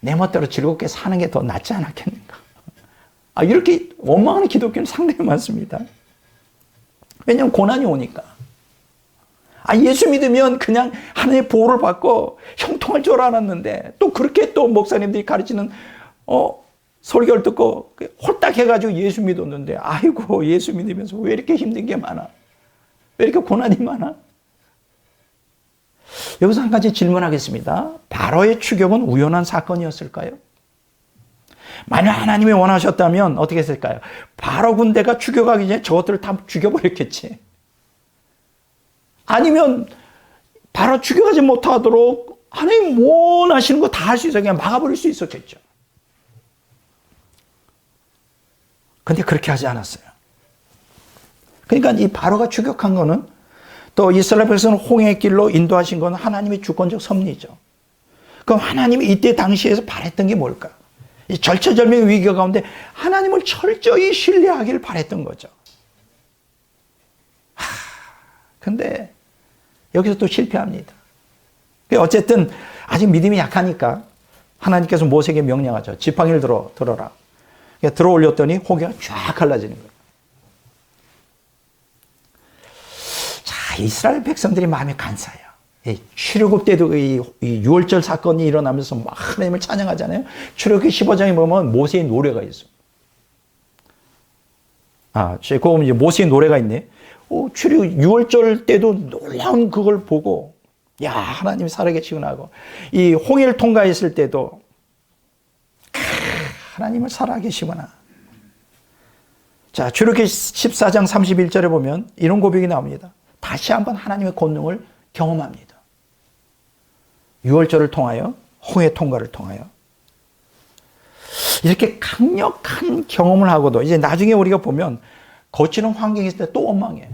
내 멋대로 즐겁게 사는 게 더 낫지 않았겠는가. 이렇게 원망하는 기독교는 상당히 많습니다. 왜냐하면 고난이 오니까. 예수 믿으면 그냥 하나님의 보호를 받고 형통할 줄 알았는데 또 그렇게 또 목사님들이 가르치는 설교를 듣고 홀딱 해가지고 예수 믿었는데 아이고 예수 믿으면서 왜 이렇게 힘든 게 많아? 왜 이렇게 고난이 많아? 여기서 한 가지 질문하겠습니다. 바로의 추격은 우연한 사건이었을까요? 만약 하나님이 원하셨다면 어떻게 했을까요? 바로 군대가 추격하기 전에 저것들을 다 죽여버렸겠지. 아니면 바로 추격하지 못하도록 하나님 원하시는 거 다 할 수 있어 그냥 막아버릴 수 있었겠죠. 근데 그렇게 하지 않았어요. 그러니까 이 바로가 추격한 거는 또 이스라엘 백성을 홍해의 길로 인도하신 건 하나님의 주권적 섭리죠. 그럼 하나님이 이때 당시에서 바랬던 게 뭘까? 이 절체절명의 위기 가운데 하나님을 철저히 신뢰하기를 바랬던 거죠. 근데 여기서 또 실패합니다. 어쨌든 아직 믿음이 약하니까 하나님께서 모세에게 명령하죠. 지팡이를 들어라. 들어 올렸더니 홍해가 쫙 갈라지는 거예요. 자, 이스라엘 백성들이 마음이 간사해요. 출애굽 때도 이 6월절 사건이 일어나면서 막 하나님을 찬양하잖아요. 출애굽기 15장에 보면 모세의 노래가 있어요. 거기 보면 이제 모세의 노래가 있네. 출애굽 6월절 때도 놀라운 그걸 보고 야 하나님이 살아계시구나 하고 이 홍해를 통과했을 때도 하나님을 살아계시구나. 자, 출애굽기 14장 31절에 보면 이런 고백이 나옵니다. 다시 한번 하나님의 권능을 경험합니다. 6월절을 통하여 홍해 통과를 통하여 이렇게 강력한 경험을 하고도 이제 나중에 우리가 보면 거치는 환경이 있을 때 또 원망해.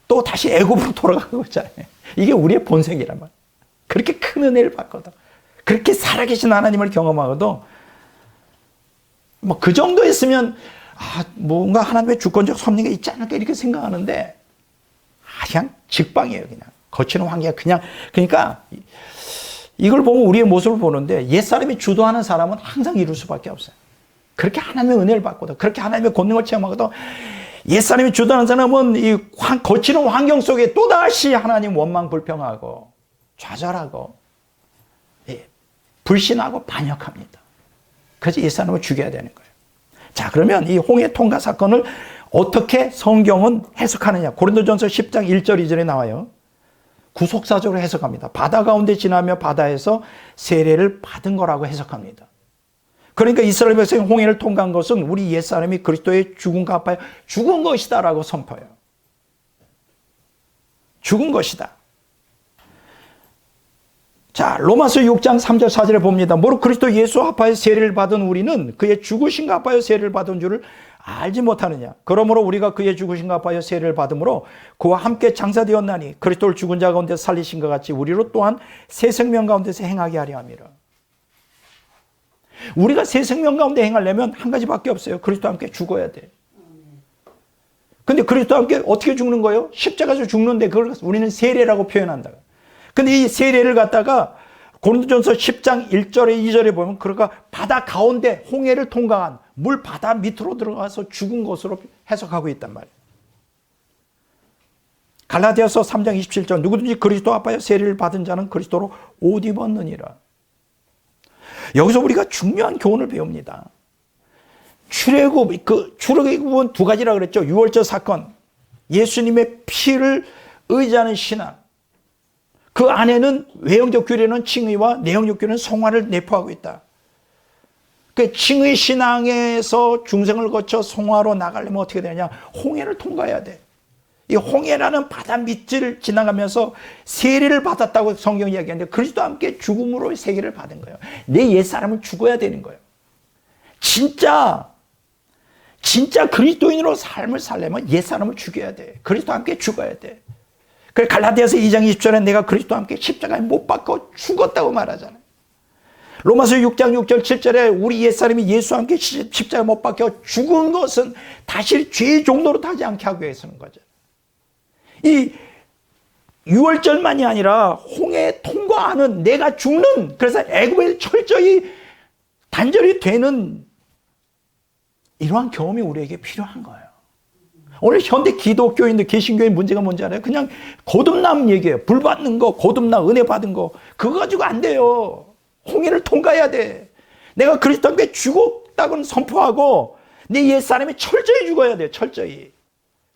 또 다시 애굽으로 돌아가고 있잖아요. 이게 우리의 본색이란 말이에요. 그렇게 큰 은혜를 받거든. 그렇게 살아계신 하나님을 경험하고도 뭐 그 정도 했으면 뭔가 하나님의 주권적 섭리가 있지 않을까 이렇게 생각하는데 그냥 직방이에요. 그냥 거치는 환경이 그러니까 이걸 보면 우리의 모습을 보는데 옛사람이 주도하는 사람은 항상 이룰 수밖에 없어요. 그렇게 하나님의 은혜를 받고도 그렇게 하나님의 권능을 체험하고도 옛사람이 주도하는 사람은 이 거치는 환경 속에 또다시 하나님 원망 불평하고 좌절하고 불신하고 반역합니다. 그래서 옛사람을 죽여야 되는 거예요. 자, 그러면 이 홍해 통과 사건을 어떻게 성경은 해석하느냐. 고린도전서 10장 1절 2절에 나와요. 구속사적으로 해석합니다. 바다 가운데 지나며 바다에서 세례를 받은 거라고 해석합니다. 그러니까 이스라엘 백성이 홍해를 통과한 것은 우리 옛사람이 그리스도의 죽음과 합하여 죽은 것이다라고 선포해요. 죽은 것이다. 자, 로마서 6장 3절 4절에 봅니다. 모로 그리스도 예수 합하여 세례를 받은 우리는 그의 죽으신가 합하여 세례를 받은 줄을 알지 못하느냐. 그러므로 우리가 그의 죽으신가 합하여 세례를 받음으로 그와 함께 장사되었나니 그리스도를 죽은 자 가운데 살리신 것 같이 우리로 또한 새 생명 가운데서 행하게 하려 함이라. 우리가 새 생명 가운데 행하려면 한 가지밖에 없어요. 그리스도와 함께 죽어야 돼. 근데 그리스도와 함께 어떻게 죽는 거예요? 십자가에서 죽는데 그걸 우리는 세례라고 표현한다. 근데 이 세례를 갖다가 고린도전서 10장 1절에 2절에 보면 그러니까 바다 가운데 홍해를 통과한 물 바다 밑으로 들어가서 죽은 것으로 해석하고 있단 말이에요. 갈라디아서 3장 27절 누구든지 그리스도 합하여 세례를 받은 자는 그리스도로 옷 입었느니라. 여기서 우리가 중요한 교훈을 배웁니다. 출애굽은 두 가지라 그랬죠. 6월절 사건. 예수님의 피를 의지하는 신앙. 그 안에는 외형적 교리는 칭의와 내용적 교리는 성화를 내포하고 있다. 그 칭의 신앙에서 중생을 거쳐 성화로 나가려면 어떻게 되느냐? 홍해를 통과해야 돼. 이 홍해라는 바다 밑을 지나가면서 세례를 받았다고 성경이 이야기하는데 그리스도와 함께 죽음으로 세례를 받은 거예요. 내 옛사람은 죽어야 되는 거예요. 진짜 그리스도인으로 삶을 살려면 옛사람을 죽여야 돼. 그리스도와 함께 죽어야 돼. 그래서 갈라디아서 2장 20절에 내가 그리스도와 함께 십자가에 못 박혀 죽었다고 말하잖아요. 로마서 6장 6절 7절에 우리 옛사람이 예수와 함께 십자가에 못 박혀 죽은 것은 다시 죄의 종로로 타지 않게 하기 위해서는 거죠. 이 6월절만이 아니라 홍해 통과하는 내가 죽는, 그래서 애굽에 철저히 단절이 되는 이러한 경험이 우리에게 필요한 거예요. 오늘 현대 기독교인들, 개신교인 문제가 뭔지 알아요? 그냥 거듭남 얘기예요. 불 받는 거, 거듭남, 은혜 받은 거. 그거 가지고 안 돼요. 홍해를 통과해야 돼. 내가 그리스도와 함께 죽었다고는 선포하고 내 옛사람이 철저히 죽어야 돼요. 철저히.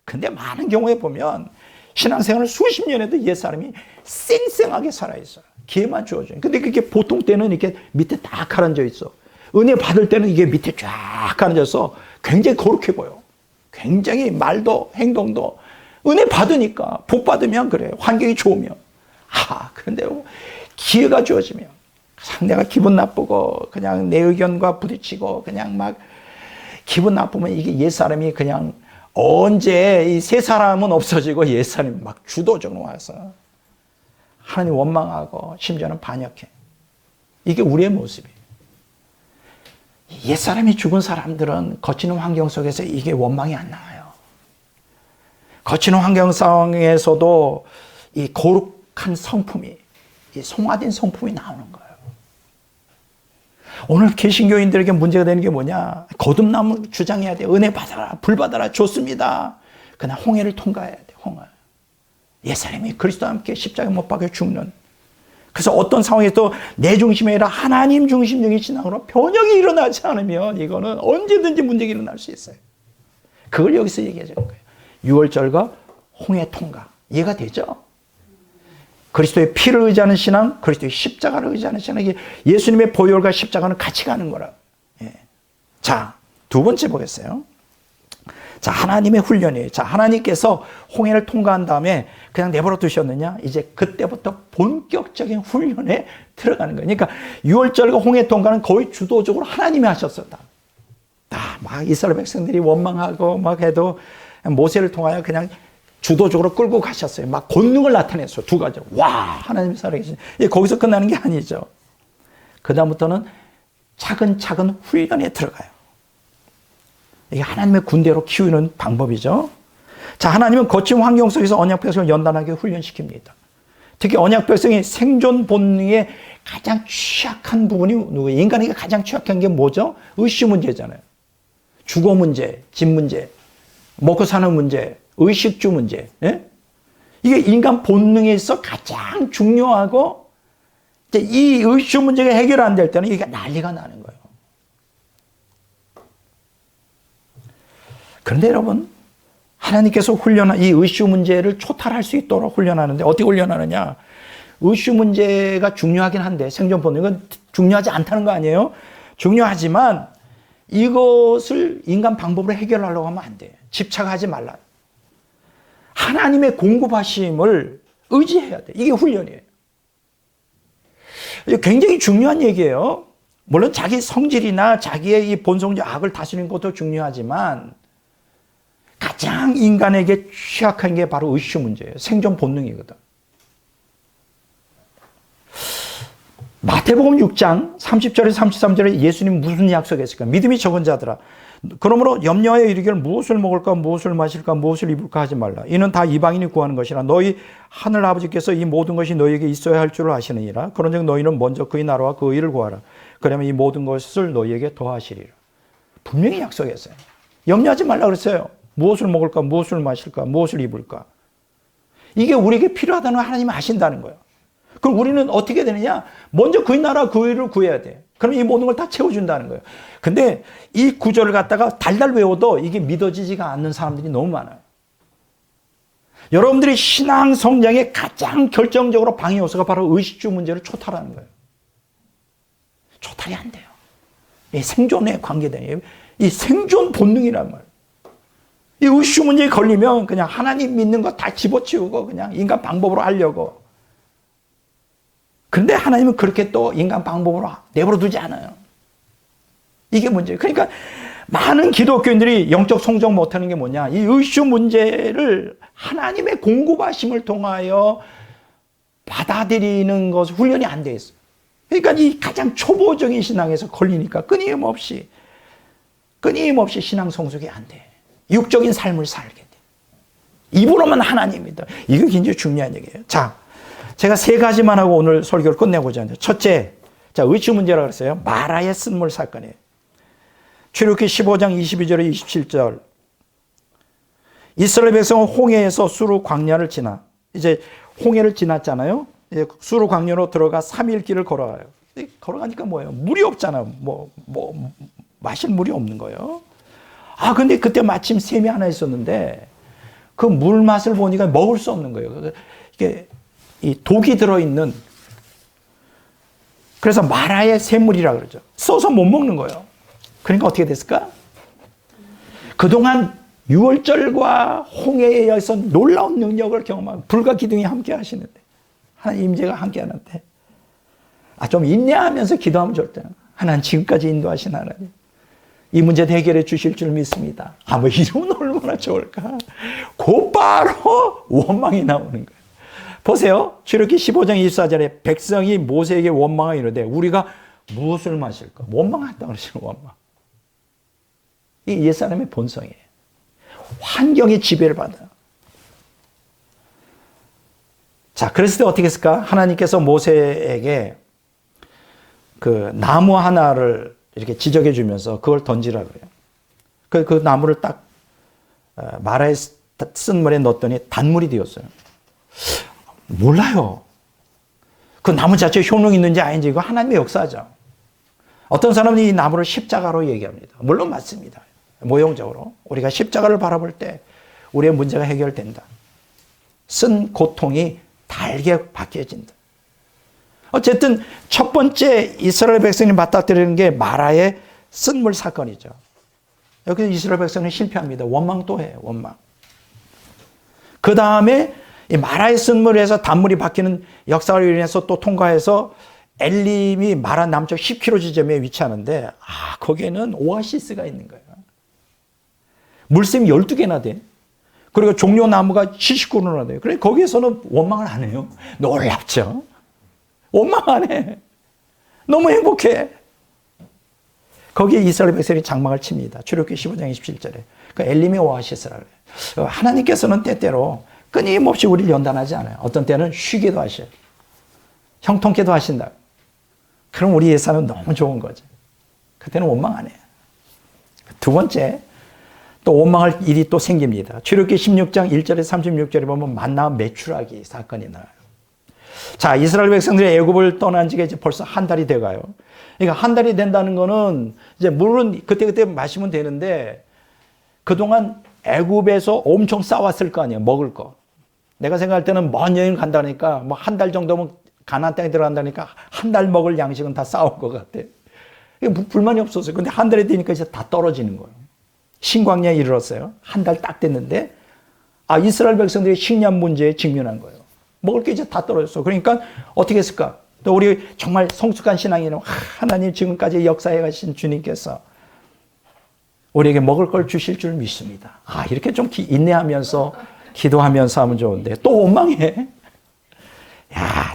근데 많은 경우에 보면 신앙생활을 수십 년 해도 옛사람이 쌩쌩하게 살아있어요. 기회만 주어져요. 근데 그게 보통 때는 이렇게 밑에 딱 가라앉아 있어. 은혜 받을 때는 이게 밑에 쫙 가라앉아서 굉장히 거룩해 보여. 굉장히 말도 행동도 은혜 받으니까 복 받으면 그래요. 환경이 좋으면. 그런데 기회가 주어지면 상대가 기분 나쁘고 그냥 내 의견과 부딪히고 그냥 막 기분 나쁘면 이게 옛사람이 그냥 언제 이 새 사람은 없어지고 옛사람이 막 주도적으로 와서 하나님 원망하고 심지어는 반역해. 이게 우리의 모습이에요. 옛사람이 죽은 사람들은 거치는 환경 속에서 이게 원망이 안 나와요. 거치는 환경 상황에서도 이 거룩한 성품이, 이 성화된 성품이 나오는 거예요. 오늘 개신교인들에게 문제가 되는 게 뭐냐? 거듭남을 주장해야 돼. 은혜 받아라, 불 받아라, 좋습니다. 그러나 홍해를 통과해야 돼. 홍해. 옛사람이 그리스도와 함께 십자가에 못 박혀 죽는. 그래서 어떤 상황에서도 내 중심이 아니라 하나님 중심적인 신앙으로 변혁이 일어나지 않으면 이거는 언제든지 문제가 일어날 수 있어요. 그걸 여기서 얘기하자는 거예요. 6월절과 홍해 통과. 이해가 되죠? 그리스도의 피를 의지하는 신앙, 그리스도의 십자가를 의지하는 신앙, 이게 예수님의 보혈과 십자가는 같이 가는 거라. 예. 자, 두 번째 보겠어요. 자, 하나님의 훈련이에요. 자, 하나님께서 홍해를 통과한 다음에 그냥 내버려 두셨느냐? 이제 그때부터 본격적인 훈련에 들어가는 거예요. 그러니까 6월절과 홍해 통과는 거의 주도적으로 하나님이 하셨었다. 막 이스라엘 백성들이 원망하고 막 해도 모세를 통하여 그냥 주도적으로 끌고 가셨어요. 막 권능을 나타냈어요. 두 가지로. 와, 하나님이 살아계신. 거기서 끝나는 게 아니죠. 그 다음부터는 차근차근 훈련에 들어가요. 이게 하나님의 군대로 키우는 방법이죠. 자, 하나님은 거친 환경 속에서 언약 백성을 연단하게 훈련시킵니다. 특히 언약 백성이 생존 본능의 가장 취약한 부분이 누구예요? 인간에게 가장 취약한 게 뭐죠? 의식 문제잖아요. 주거 문제, 집 문제, 먹고 사는 문제, 의식주 문제. 예? 이게 인간 본능에 있어 가장 중요하고 이제 이 의식주 문제가 해결 안 될 때는 이게 난리가 나는 거예요. 그런데 여러분, 하나님께서 훈련한 이 의식주 문제를 초탈할 수 있도록 훈련하는데 어떻게 훈련하느냐? 의식주 문제가 중요하긴 한데 생존 본능은 중요하지 않다는 거 아니에요? 중요하지만 이것을 인간 방법으로 해결하려고 하면 안 돼. 집착하지 말라. 하나님의 공급하심을 의지해야 돼. 이게 훈련이에요. 굉장히 중요한 얘기예요. 물론 자기 성질이나 자기의 이 본성적 악을 다스리는 것도 중요하지만 가장 인간에게 취약한 게 바로 의식 문제예요. 생존 본능이거든. 마태복음 6장 30절에 33절에 예수님 무슨 약속했을까? 믿음이 적은 자들아, 그러므로 염려하여 이르기를 무엇을 먹을까, 무엇을 마실까, 무엇을 입을까 하지 말라. 이는 다 이방인이 구하는 것이라. 너희 하늘 아버지께서 이 모든 것이 너희에게 있어야 할 줄을 아시느니라. 그런즉 너희는 먼저 그의 나라와 그 의를 구하라. 그러면 이 모든 것을 너희에게 더하시리라. 분명히 약속했어요. 염려하지 말라 그랬어요. 무엇을 먹을까, 무엇을 마실까, 무엇을 입을까. 이게 우리에게 필요하다는 걸 하나님이 아신다는 거예요. 그럼 우리는 어떻게 되느냐? 먼저 그의 나라 그 의를 구해야 돼. 그럼 이 모든 걸 다 채워준다는 거예요. 근데 이 구절을 갖다가 달달 외워도 이게 믿어지지가 않는 사람들이 너무 많아요. 여러분들이 신앙 성장에 가장 결정적으로 방해 요소가 바로 의식주 문제를 초탈하는 거예요. 초탈이 안 돼요. 이 생존에 관계된 이 생존 본능이란 말이에요. 이 의식주 문제에 걸리면 그냥 하나님 믿는 거 다 집어치우고 그냥 인간 방법으로 하려고. 그런데 하나님은 그렇게 또 인간 방법으로 내버려 두지 않아요. 이게 문제예요. 그러니까 많은 기독교인들이 영적 성장 못하는 게 뭐냐. 이 의식주 문제를 하나님의 공급하심을 통하여 받아들이는 것 훈련이 안 돼 있어요. 그러니까 이 가장 초보적인 신앙에서 걸리니까 끊임없이 신앙 성숙이 안 돼. 육적인 삶을 살게 돼. 입으로만 하나님이다. 이게 굉장히 중요한 얘기예요. 자, 제가 세 가지만 하고 오늘 설교를 끝내고자 합니다. 첫째, 자, 의식 문제라고 그랬어요. 마라의 쓴물 사건이에요. 출애굽기 15장 22절에 27절. 이스라엘 백성은 홍해에서 수르 광야를 지나, 이제 홍해를 지났잖아요. 이제 수르 광야로 들어가 3일 길을 걸어가요. 걸어가니까 뭐예요? 물이 없잖아요. 마실 물이 없는 거예요. 아, 근데 그때 마침 샘이 하나 있었는데 그 물 맛을 보니까 먹을 수 없는 거예요. 이게 이 독이 들어있는, 그래서 마라의 샘물이라고 그러죠. 써서 못 먹는 거예요. 그러니까 어떻게 됐을까? 그동안 유월절과 홍해에 의해서 놀라운 능력을 경험한 불과 기둥이 함께 하시는데, 하나님 임재가 함께 하는데, 좀 인내하면서 기도하면 좋을 때는 하나님 지금까지 인도하신 하나님, 이 문제 해결해 주실 줄 믿습니다. 이러면 얼마나 좋을까? 곧바로 원망이 나오는 거예요. 보세요. 출애굽기 15장 24절에 백성이 모세에게 원망하여 이르되 우리가 무엇을 마실까? 원망한다 그러시는 원망. 이 옛사람의 본성이에요. 환경의 지배를 받아요. 자, 그랬을 때 어떻게 했을까? 하나님께서 모세에게 그 나무 하나를 이렇게 지적해 주면서 그걸 던지라 그래요. 그 나무를 딱 마라에 쓴 물에 넣었더니 단물이 되었어요. 몰라요. 그 나무 자체에 효능이 있는지 아닌지 이거 하나님의 역사죠. 어떤 사람은 이 나무를 십자가로 얘기합니다. 물론 맞습니다. 모형적으로 우리가 십자가를 바라볼 때 우리의 문제가 해결된다. 쓴 고통이 달게 바뀌어진다. 어쨌든 첫 번째 이스라엘 백성이 맞닥뜨리는 게 마라의 쓴물 사건이죠. 여기서 이스라엘 백성은 실패합니다. 원망 또 해요. 원망. 그 다음에 이 마라의 쓴물에서 단물이 바뀌는 역사를 인해서 또 통과해서 엘림이 마라 남쪽 10km 지점에 위치하는데 거기에는 오아시스가 있는 거예요. 물샘이 12개나 돼. 그리고 종려나무가 79그루나 돼요. 그래 거기에서는 원망을 안 해요. 놀랍죠. 원망 안 해. 너무 행복해. 거기에 이스라엘 백성이 장막을 칩니다. 출애굽기 15장 27절에. 그 엘림의 오아시스라고 해요. 하나님께서는 때때로 끊임없이 우리를 연단하지 않아요. 어떤 때는 쉬기도 하셔요. 형통케도 하신다. 그럼 우리 예산은 너무 좋은 거죠. 그때는 원망 안 해요. 두 번째, 또 원망할 일이 또 생깁니다. 출애굽기 16장 1절에 36절에 보면 만나 메추라기 사건이 나와요. 자, 이스라엘 백성들이 애굽을 떠난 지가 이제 벌써 한 달이 돼가요. 그러니까 한 달이 된다는 거는 이제 물은 그때그때 마시면 되는데 그동안 애굽에서 엄청 싸웠을 거 아니에요. 먹을 거. 내가 생각할 때는 먼 여행 간다니까 뭐 한 달 정도면 가나안 땅에 들어간다니까 한 달 먹을 양식은 다 싸울 것 같아. 불만이 없었어요. 근데 한 달이 되니까 이제 다 떨어지는 거예요. 신광야에 이르렀어요. 한 달 딱 됐는데 이스라엘 백성들이 식량 문제에 직면한 거예요. 먹을 게 이제 다 떨어졌어. 그러니까 어떻게 했을까? 또 우리 정말 성숙한 신앙인은 하나님 지금까지 역사해 가신 주님께서 우리에게 먹을 걸 주실 줄 믿습니다. 이렇게 좀 인내하면서 기도하면서 하면 좋은데 또 원망해.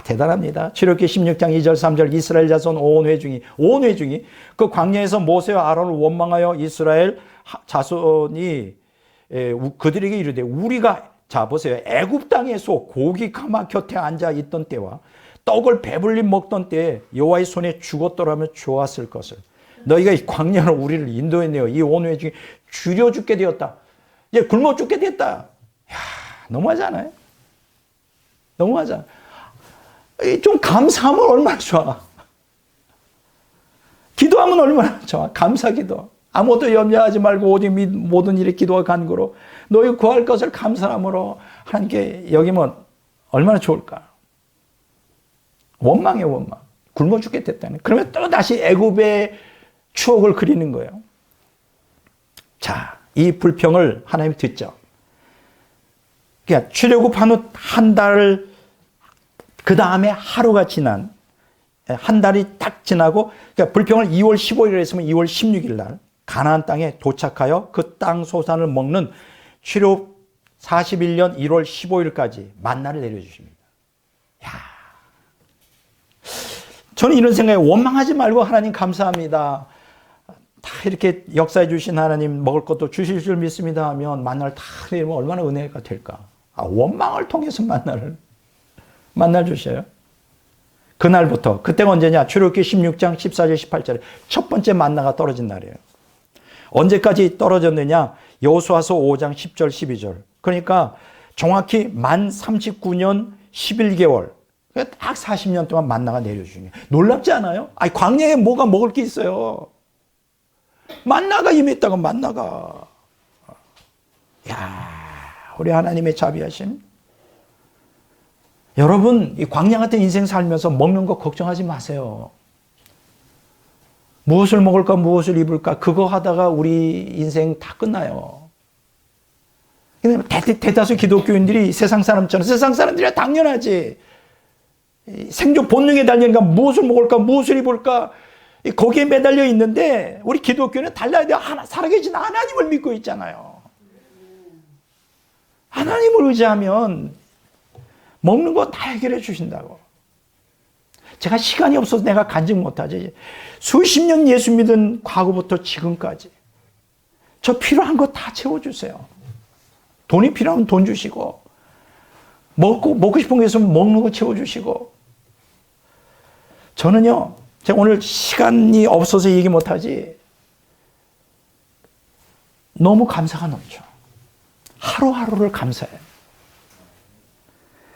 대단합니다. 출애굽기 16장 2절 3절 이스라엘 자손 온 회중이 그 광야에서 모세와 아론을 원망하여 이스라엘 자손이 그들에게 이르되 우리가 자 보세요. 애굽 땅에서 고기 가마 곁에 앉아 있던 때와 떡을 배불리 먹던 때에 여호와의 손에 죽었더라면 좋았을 것을. 너희가 이 광야로 우리를 인도했네요. 이 온 회중이 줄여 죽게 되었다. 이제 굶어 죽게 됐다. 너무하지 않아요? 너무하잖아. 좀 감사하면 얼마나 좋아. 기도하면 얼마나 좋아. 감사 기도. 아무것도 염려하지 말고 오직 모든 일에 기도와 간구로 너희 구할 것을 감사함으로 하나님께 여기면 얼마나 좋을까. 원망이에요, 원망. 굶어 죽겠다는. 그러면 또 다시 애굽의 추억을 그리는 거예요. 자, 이 불평을 하나님이 듣죠. 그러니까 출애굽한 후 한 달, 그 다음에 하루가 지난, 한 달이 딱 지나고, 그러니까 불평을 2월 15일에 했으면 2월 16일 날 가나안 땅에 도착하여 그 땅 소산을 먹는 출애굽 41년 1월 15일까지 만나를 내려주십니다. 야, 저는 이런 생각에 원망하지 말고 하나님 감사합니다. 다 이렇게 역사해 주신 하나님 먹을 것도 주실 줄 믿습니다 하면 만나를 다 내리면 얼마나 은혜가 될까. 원망을 통해서 만나를 주셔요. 그날부터, 그때가 언제냐? 출애굽기 16장 14절 18절에 첫 번째 만나가 떨어진 날이에요. 언제까지 떨어졌느냐? 여호수아서 5장 10절 12절. 그러니까 정확히 만 39년 11개월. 딱 40년 동안 만나가 내려주시는 거예요. 놀랍지 않아요? 아니, 광야에 뭐가 먹을 게 있어요. 만나가 임했다가 만나가. 야, 우리 하나님의 자비하심. 여러분, 이 광야 같은 인생 살면서 먹는 거 걱정하지 마세요. 무엇을 먹을까, 무엇을 입을까, 그거 하다가 우리 인생 다 끝나요. 대다수 기독교인들이 세상 사람처럼, 세상 사람들이 당연하지. 생존 본능에 달리니까 무엇을 먹을까, 무엇을 입을까, 거기에 매달려 있는데, 우리 기독교는 달라야 돼요. 살아계신 하나님을 믿고 있잖아요. 하나님을 의지하면 먹는 거 다 해결해 주신다고. 제가 시간이 없어서 내가 간증 못하지. 수십 년 예수 믿은 과거부터 지금까지 저 필요한 거 다 채워주세요. 돈이 필요하면 돈 주시고, 먹고 싶은 게 있으면 먹는 거 채워주시고. 저는요, 제가 오늘 시간이 없어서 얘기 못하지, 너무 감사가 넘쳐. 하루하루를 감사해.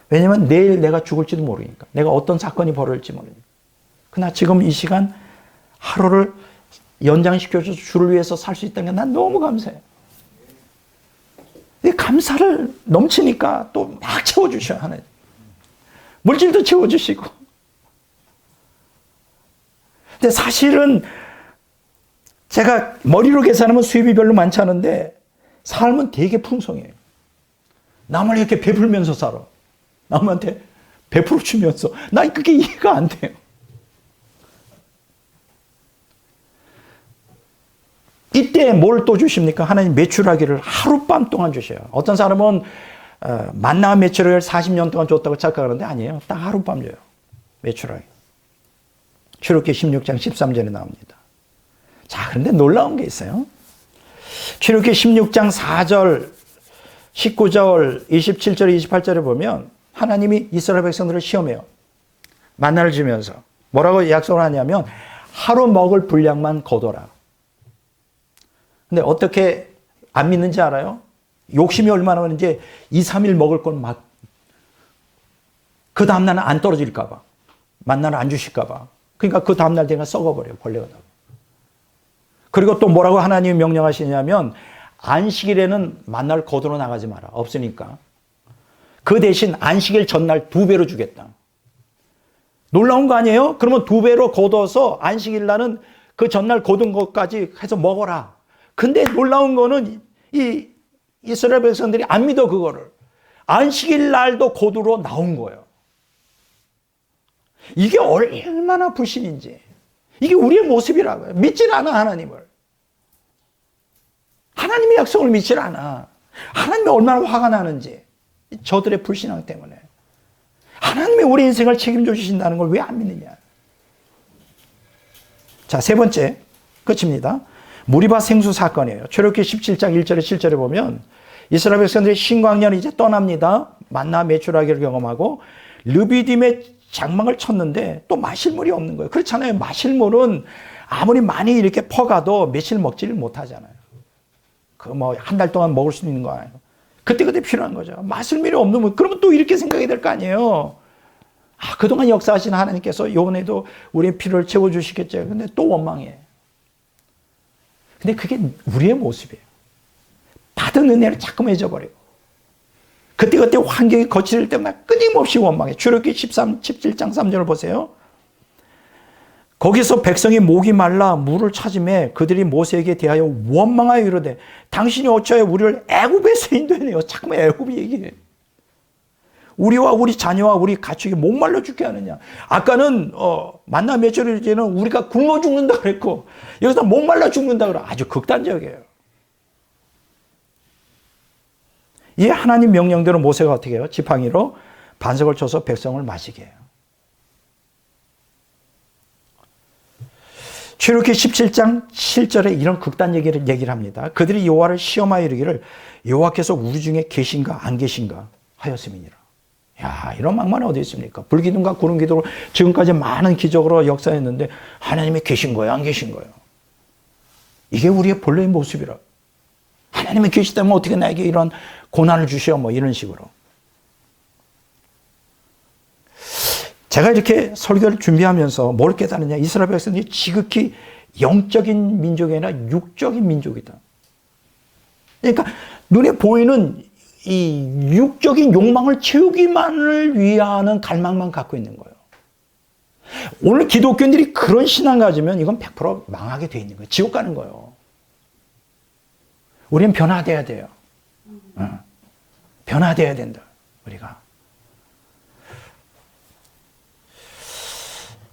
왜냐면 내일 내가 죽을지도 모르니까. 내가 어떤 사건이 벌어질지 모르니까. 그러나 지금 이 시간 하루를 연장시켜줘서 주를 위해서 살 수 있다는 게 난 너무 감사해. 이 감사를 넘치니까 또 막 채워주셔, 하나님. 물질도 채워주시고. 근데 사실은 제가 머리로 계산하면 수입이 별로 많지 않은데 삶은 되게 풍성해요. 남을 이렇게 베풀면서 살아. 남한테 베풀어 주면서. 난 그게 이해가 안 돼요. 이때 뭘 또 주십니까? 하나님 매출하기를 하룻밤 동안 주셔요. 어떤 사람은 만나 매출하기를 40년 동안 줬다고 착각하는데 아니에요. 딱 하룻밤 줘요. 매출하기. 출애굽기 16장 13절에 나옵니다. 자, 그런데 놀라운 게 있어요. 출애굽기 16장 4절, 19절, 27절, 28절에 보면 하나님이 이스라엘 백성들을 시험해요. 만나를 주면서. 뭐라고 약속을 하냐면 하루 먹을 분량만 거둬라. 근데 어떻게 안 믿는지 알아요? 욕심이 얼마나 많은지 2, 3일 먹을 건 막, 그 다음날은 안 떨어질까 봐. 만나를 안 주실까 봐. 그러니까 그 다음날 되면 썩어버려요. 벌레가 나고. 그리고 또 뭐라고 하나님이 명령하시냐면 안식일에는 만나를 거두러 나가지 마라. 없으니까. 그 대신 안식일 전날 2배로 주겠다. 놀라운 거 아니에요? 그러면 2배로 거둬서 안식일 날은 그 전날 거둔 것까지 해서 먹어라. 근데 놀라운 거는 이 이스라엘 백성들이 안 믿어, 그거를. 안식일 날도 거두러 나온 거예요. 이게 얼마나 불신인지. 이게 우리의 모습이라고요. 믿질 않아, 하나님을. 하나님의 약속을 믿질 않아. 하나님이 얼마나 화가 나는지. 저들의 불신앙 때문에. 하나님이 우리 인생을 책임져 주신다는 걸 왜 안 믿느냐. 자, 세 번째. 끝입니다. 무리바 생수 사건이에요. 출애굽기 17장 1절에 7절에 보면 이스라엘 백성들이 신광야를 이제 떠납니다. 만나 매출하기를 경험하고 르비딤의 장막을 쳤는데 또 마실 물이 없는 거예요. 그렇잖아요. 마실 물은 아무리 많이 이렇게 퍼가도 며칠 먹지를 못하잖아요. 그 뭐 한 달 동안 먹을 수 있는 거 아니에요. 그때그때 필요한 거죠. 마실 물이 없는 거. 그러면 또 이렇게 생각이 될 거 아니에요. 아, 그동안 역사하신 하나님께서 이번에도 우리의 필요를 채워주시겠죠. 근데 또 원망해. 근데 그게 우리의 모습이에요. 받은 은혜를 자꾸만 잊어버리고 그때그때 환경이 거칠 때마다 끊임없이 원망해. 출애굽기 17장 3절을 보세요. 거기서 백성이 목이 말라 물을 찾으매 그들이 모세에게 대하여 원망하여 이르되 당신이 어찌하여 우리를 애굽에서 인도해내요. 자꾸만 애굽 얘기해. 우리와 우리 자녀와 우리 가축이 목말라 죽게 하느냐. 아까는 만나 며칠 전에는 우리가 굶어 죽는다 그랬고 여기서 목말라 죽는다 그래. 아주 극단적이에요. 이 하나님 명령대로 모세가 어떻게 해요? 지팡이로 반석을 쳐서 백성을 마시게 해요. 출애굽기 17장 7절에 이런 극단 얘기를 합니다. 그들이 여호와를 시험하여 이르기를 여호와께서 우리 중에 계신가 안 계신가 하였음이니라. 야, 이런 막말이 어디 있습니까? 불기둥과 구름기둥으로 지금까지 많은 기적으로 역사했는데 하나님이 계신 거예요? 안 계신 거예요? 이게 우리의 본래의 모습이라. 하나님이 계시다면 어떻게 나에게 이런 고난을 주셔? 뭐 이런 식으로. 제가 이렇게 설교를 준비하면서 뭘 깨달았냐? 이스라엘 백성들이 지극히 영적인 민족이 아니라 육적인 민족이다. 그러니까 눈에 보이는 이 육적인 욕망을 채우기만을 위하는 갈망만 갖고 있는 거예요. 오늘 기독교인들이 그런 신앙 가지면 이건 100% 망하게 돼 있는 거예요. 지옥 가는 거예요. 우리는 변화돼야 돼요. 변화돼야 된다. 우리가.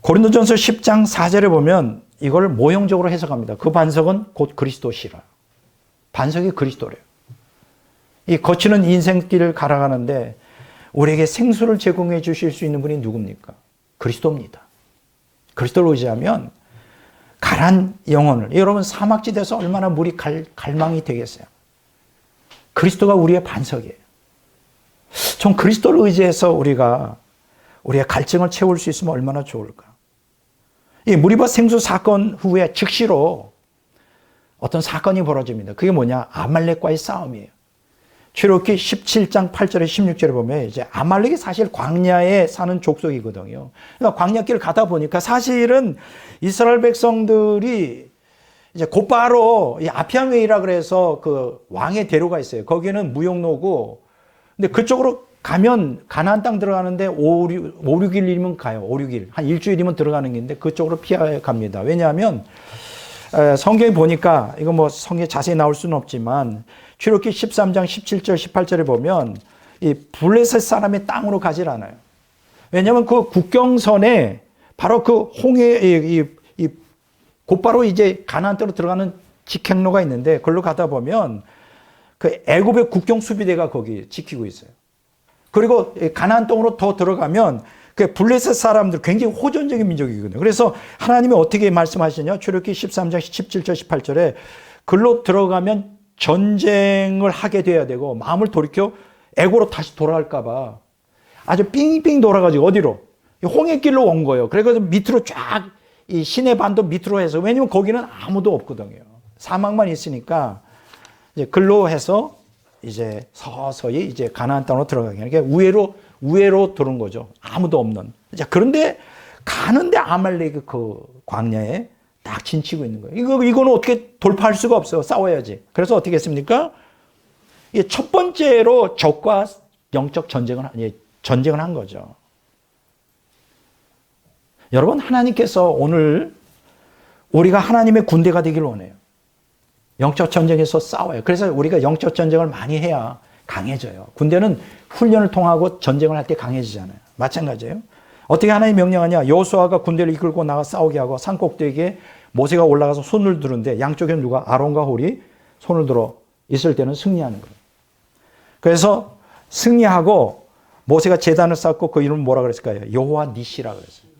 고린도전서 10장 4절에 보면 이걸 모형적으로 해석합니다. 그 반석은 곧 그리스도시라. 반석이 그리스도래요. 이 거치는 인생길을 갈아가는데 우리에게 생수를 제공해 주실 수 있는 분이 누굽니까? 그리스도입니다. 그리스도를 의지하면 가란 영혼을, 여러분 사막지대에서 얼마나 물이 갈망이 되겠어요? 그리스도가 우리의 반석이에요. 전 그리스도를 의지해서 우리가 우리의 갈증을 채울 수 있으면 얼마나 좋을까? 이 무리바 생수 사건 후에 즉시로 어떤 사건이 벌어집니다. 그게 뭐냐? 아말렉과의 싸움이에요. 출애굽기 17장 8절에 16절에 보면 이제 아말렉이 사실 광야에 사는 족속이거든요. 그러니까 광야길을 가다 보니까 사실은 이스라엘 백성들이 이제 곧바로 이 아피아웨이라 그래서 그 왕의 대로가 있어요. 거기는 무역로고, 근데 그쪽으로 가면 가나안 땅 들어가는데 5, 6일이면 가요. 5, 6일. 한 일주일이면 들어가는 길인데 그쪽으로 피해 갑니다. 왜냐하면 성경에 보니까 이거 뭐 성경에 자세히 나올 수는 없지만 출애굽기 13장 17절 18절에 보면 이 블레셋 사람의 땅으로 가질 않아요. 왜냐하면 그 국경선에 바로 그 홍해 곧바로 이제 가나안 땅으로 들어가는 직행로가 있는데 그걸로 가다 보면 그 애굽의 국경 수비대가 거기 지키고 있어요. 그리고 가나안 땅으로 더 들어가면 그 블레셋 사람들 굉장히 호전적인 민족이거든요. 그래서 하나님이 어떻게 말씀하시냐? 출애굽기 13장 17절 18절에 글로 들어가면 전쟁을 하게 돼야 되고 마음을 돌이켜 애고로 다시 돌아갈까 봐 아주 삥삥 돌아가지고 어디로? 홍해길로 온 거예요. 그래서 밑으로 쫙 이 시내 반도 밑으로 해서, 왜냐면 거기는 아무도 없거든요. 사막만 있으니까 이제 글로 해서 이제 서서히 이제 가나안 땅으로 들어가게. 그러니까 우회로 들어온 거죠. 아무도 없는. 자, 그런데 가는데 아말렉이 그 광야에 딱 진치고 있는 거예요. 이거는 어떻게 돌파할 수가 없어요. 싸워야지. 그래서 어떻게 했습니까? 첫 번째로 적과 영적 전쟁을 한 거죠. 여러분, 하나님께서 오늘 우리가 하나님의 군대가 되기를 원해요. 영적 전쟁에서 싸워요. 그래서 우리가 영적 전쟁을 많이 해야 강해져요. 군대는 훈련을 통하고 전쟁을 할 때 강해지잖아요. 마찬가지예요. 어떻게 하나님이 명령하냐? 여호수아가 군대를 이끌고 나가 싸우게 하고 산 꼭대기에 모세가 올라가서 손을 드는데 양쪽에는 누가? 아론과 홀이 손을 들어 있을 때는 승리하는 거예요. 그래서 승리하고 모세가 제단을 쌓고 그 이름을 뭐라 그랬을까요? 여호와 니시라 그랬어요.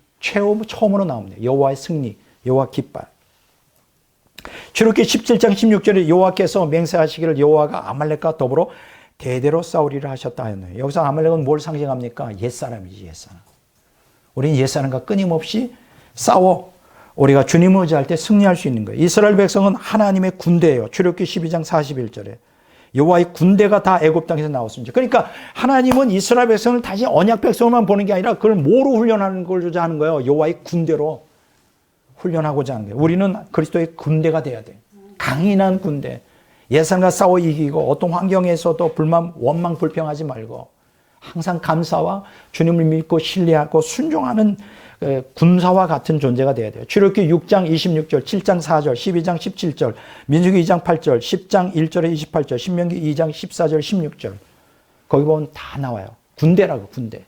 처음으로 나옵니다. 여호와의 승리, 여호와 깃발. 출애굽기 17장 16절에 여호와께서 맹세하시기를 여호와가 아말렉과 더불어 대대로 싸우리라 하셨다 했네요. 여기서 아말렉은 뭘 상징합니까? 옛사람이지, 옛사람. 우리는 옛사람과 끊임없이 싸워 우리가 주님을 의지할 때 승리할 수 있는 거예요. 이스라엘 백성은 하나님의 군대예요. 출애굽기 12장 41절에 여호와의 군대가 다 애굽 땅에서 나왔습니다. 그러니까 하나님은 이스라엘 백성을 다시 언약 백성만 보는 게 아니라 그걸 뭐로 훈련하는 걸로자 하는 거예요. 여호와의 군대로 훈련하고자 하는 거예요. 우리는 그리스도의 군대가 돼야 돼. 강인한 군대. 옛사람과 싸워 이기고 어떤 환경에서도 불만, 원망, 불평하지 말고 항상 감사와 주님을 믿고 신뢰하고 순종하는 군사와 같은 존재가 돼야 돼요. 출애굽기 6장 26절, 7장 4절, 12장 17절, 민수기 2장 8절, 10장 1절에 28절, 신명기 2장 14절, 16절. 거기 보면 다 나와요. 군대라고, 군대.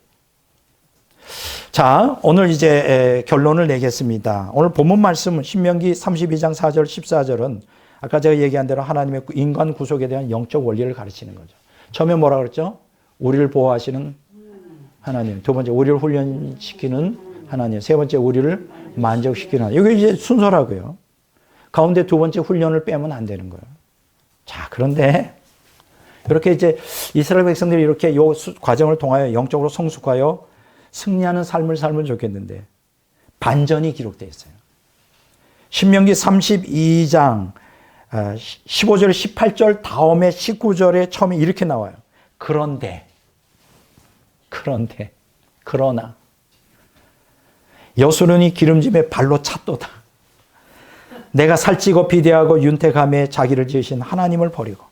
자, 오늘 이제 결론을 내겠습니다. 오늘 본문 말씀은 신명기 32장 4절, 14절은 아까 제가 얘기한 대로 하나님의 인간 구속에 대한 영적 원리를 가르치는 거죠. 처음에 뭐라 그랬죠? 우리를 보호하시는 하나님. 두 번째, 우리를 훈련시키는 하나님. 세 번째, 우리를 만족시키는 하나님. 이게 이제 순서라고요. 가운데 두 번째 훈련을 빼면 안 되는 거예요. 자, 그런데 이렇게 이제 이스라엘 백성들이 이렇게 이 과정을 통하여 영적으로 성숙하여 승리하는 삶을 살면 좋겠는데 반전이 기록되어 있어요. 신명기 32장 15절 18절 다음에 19절에 처음에 이렇게 나와요. 그러나 여수론이 기름짐에 발로 찼도다. 내가 살찌고 비대하고 윤택함에 자기를 지으신 하나님을 버리고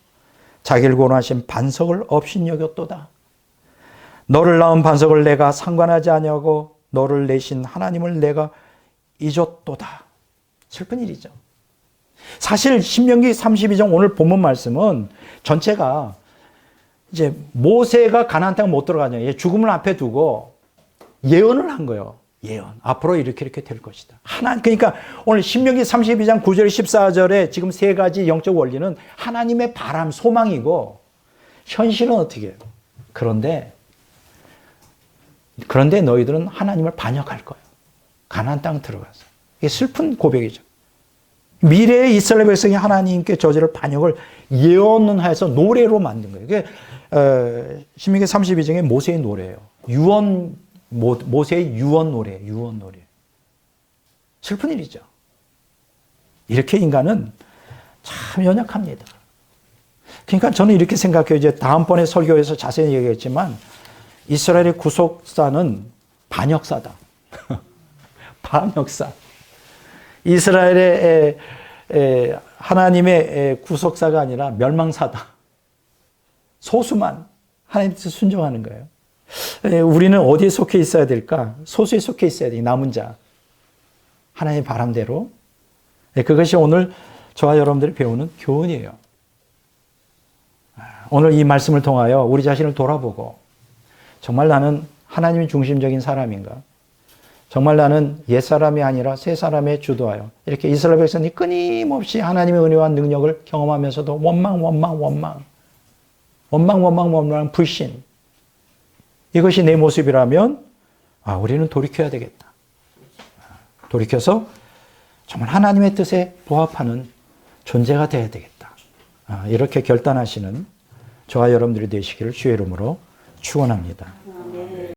자기를 권하신 반석을 업신여겼도다. 너를 낳은 반석을 내가 상관하지 아니하고 너를 내신 하나님을 내가 잊었도다. 슬픈 일이죠. 사실 신명기 32장 오늘 본문 말씀은 전체가 이제 모세가 가나안 땅 못 들어가냐, 죽음을 앞에 두고 예언을 한 거예요. 예언. 앞으로 이렇게 될 것이다. 그러니까 오늘 신명기 32장 9절 14절에 지금 세 가지 영적 원리는 하나님의 바람, 소망이고 현실은 어떻게 해요? 그런데 너희들은 하나님을 반역할 거예요. 가나안 땅 들어가서. 이게 슬픈 고백이죠. 미래의 이스라엘 백성이 하나님께 저지를 반역을 예언하여서 노래로 만든 거예요. 이게 신명기 32장의 모세의 노래예요. 모세의 유언 노래예요. 유언 노래. 슬픈 일이죠. 이렇게 인간은 참 연약합니다. 그러니까 저는 이렇게 생각해요. 이제 다음번에 설교에서 자세히 얘기했지만 이스라엘의 구속사는 반역사다. 반역사. 이스라엘의 하나님의 구속사가 아니라 멸망사다. 소수만 하나님 뜻에 순종하는 거예요. 우리는 어디에 속해 있어야 될까? 소수에 속해 있어야 돼. 남은 자. 하나님의 바람대로. 그것이 오늘 저와 여러분들이 배우는 교훈이에요. 오늘 이 말씀을 통하여 우리 자신을 돌아보고 정말 나는 하나님이 중심적인 사람인가? 정말 나는 옛사람이 아니라 새사람에 주도하여 이렇게 이스라엘 백성이 끊임없이 하나님의 은혜와 능력을 경험하면서도 원망, 불신. 이것이 내 모습이라면 우리는 돌이켜야 되겠다. 돌이켜서 정말 하나님의 뜻에 부합하는 존재가 되어야 되겠다. 이렇게 결단하시는 저와 여러분들이 되시기를 주의 이름으로 축원합니다.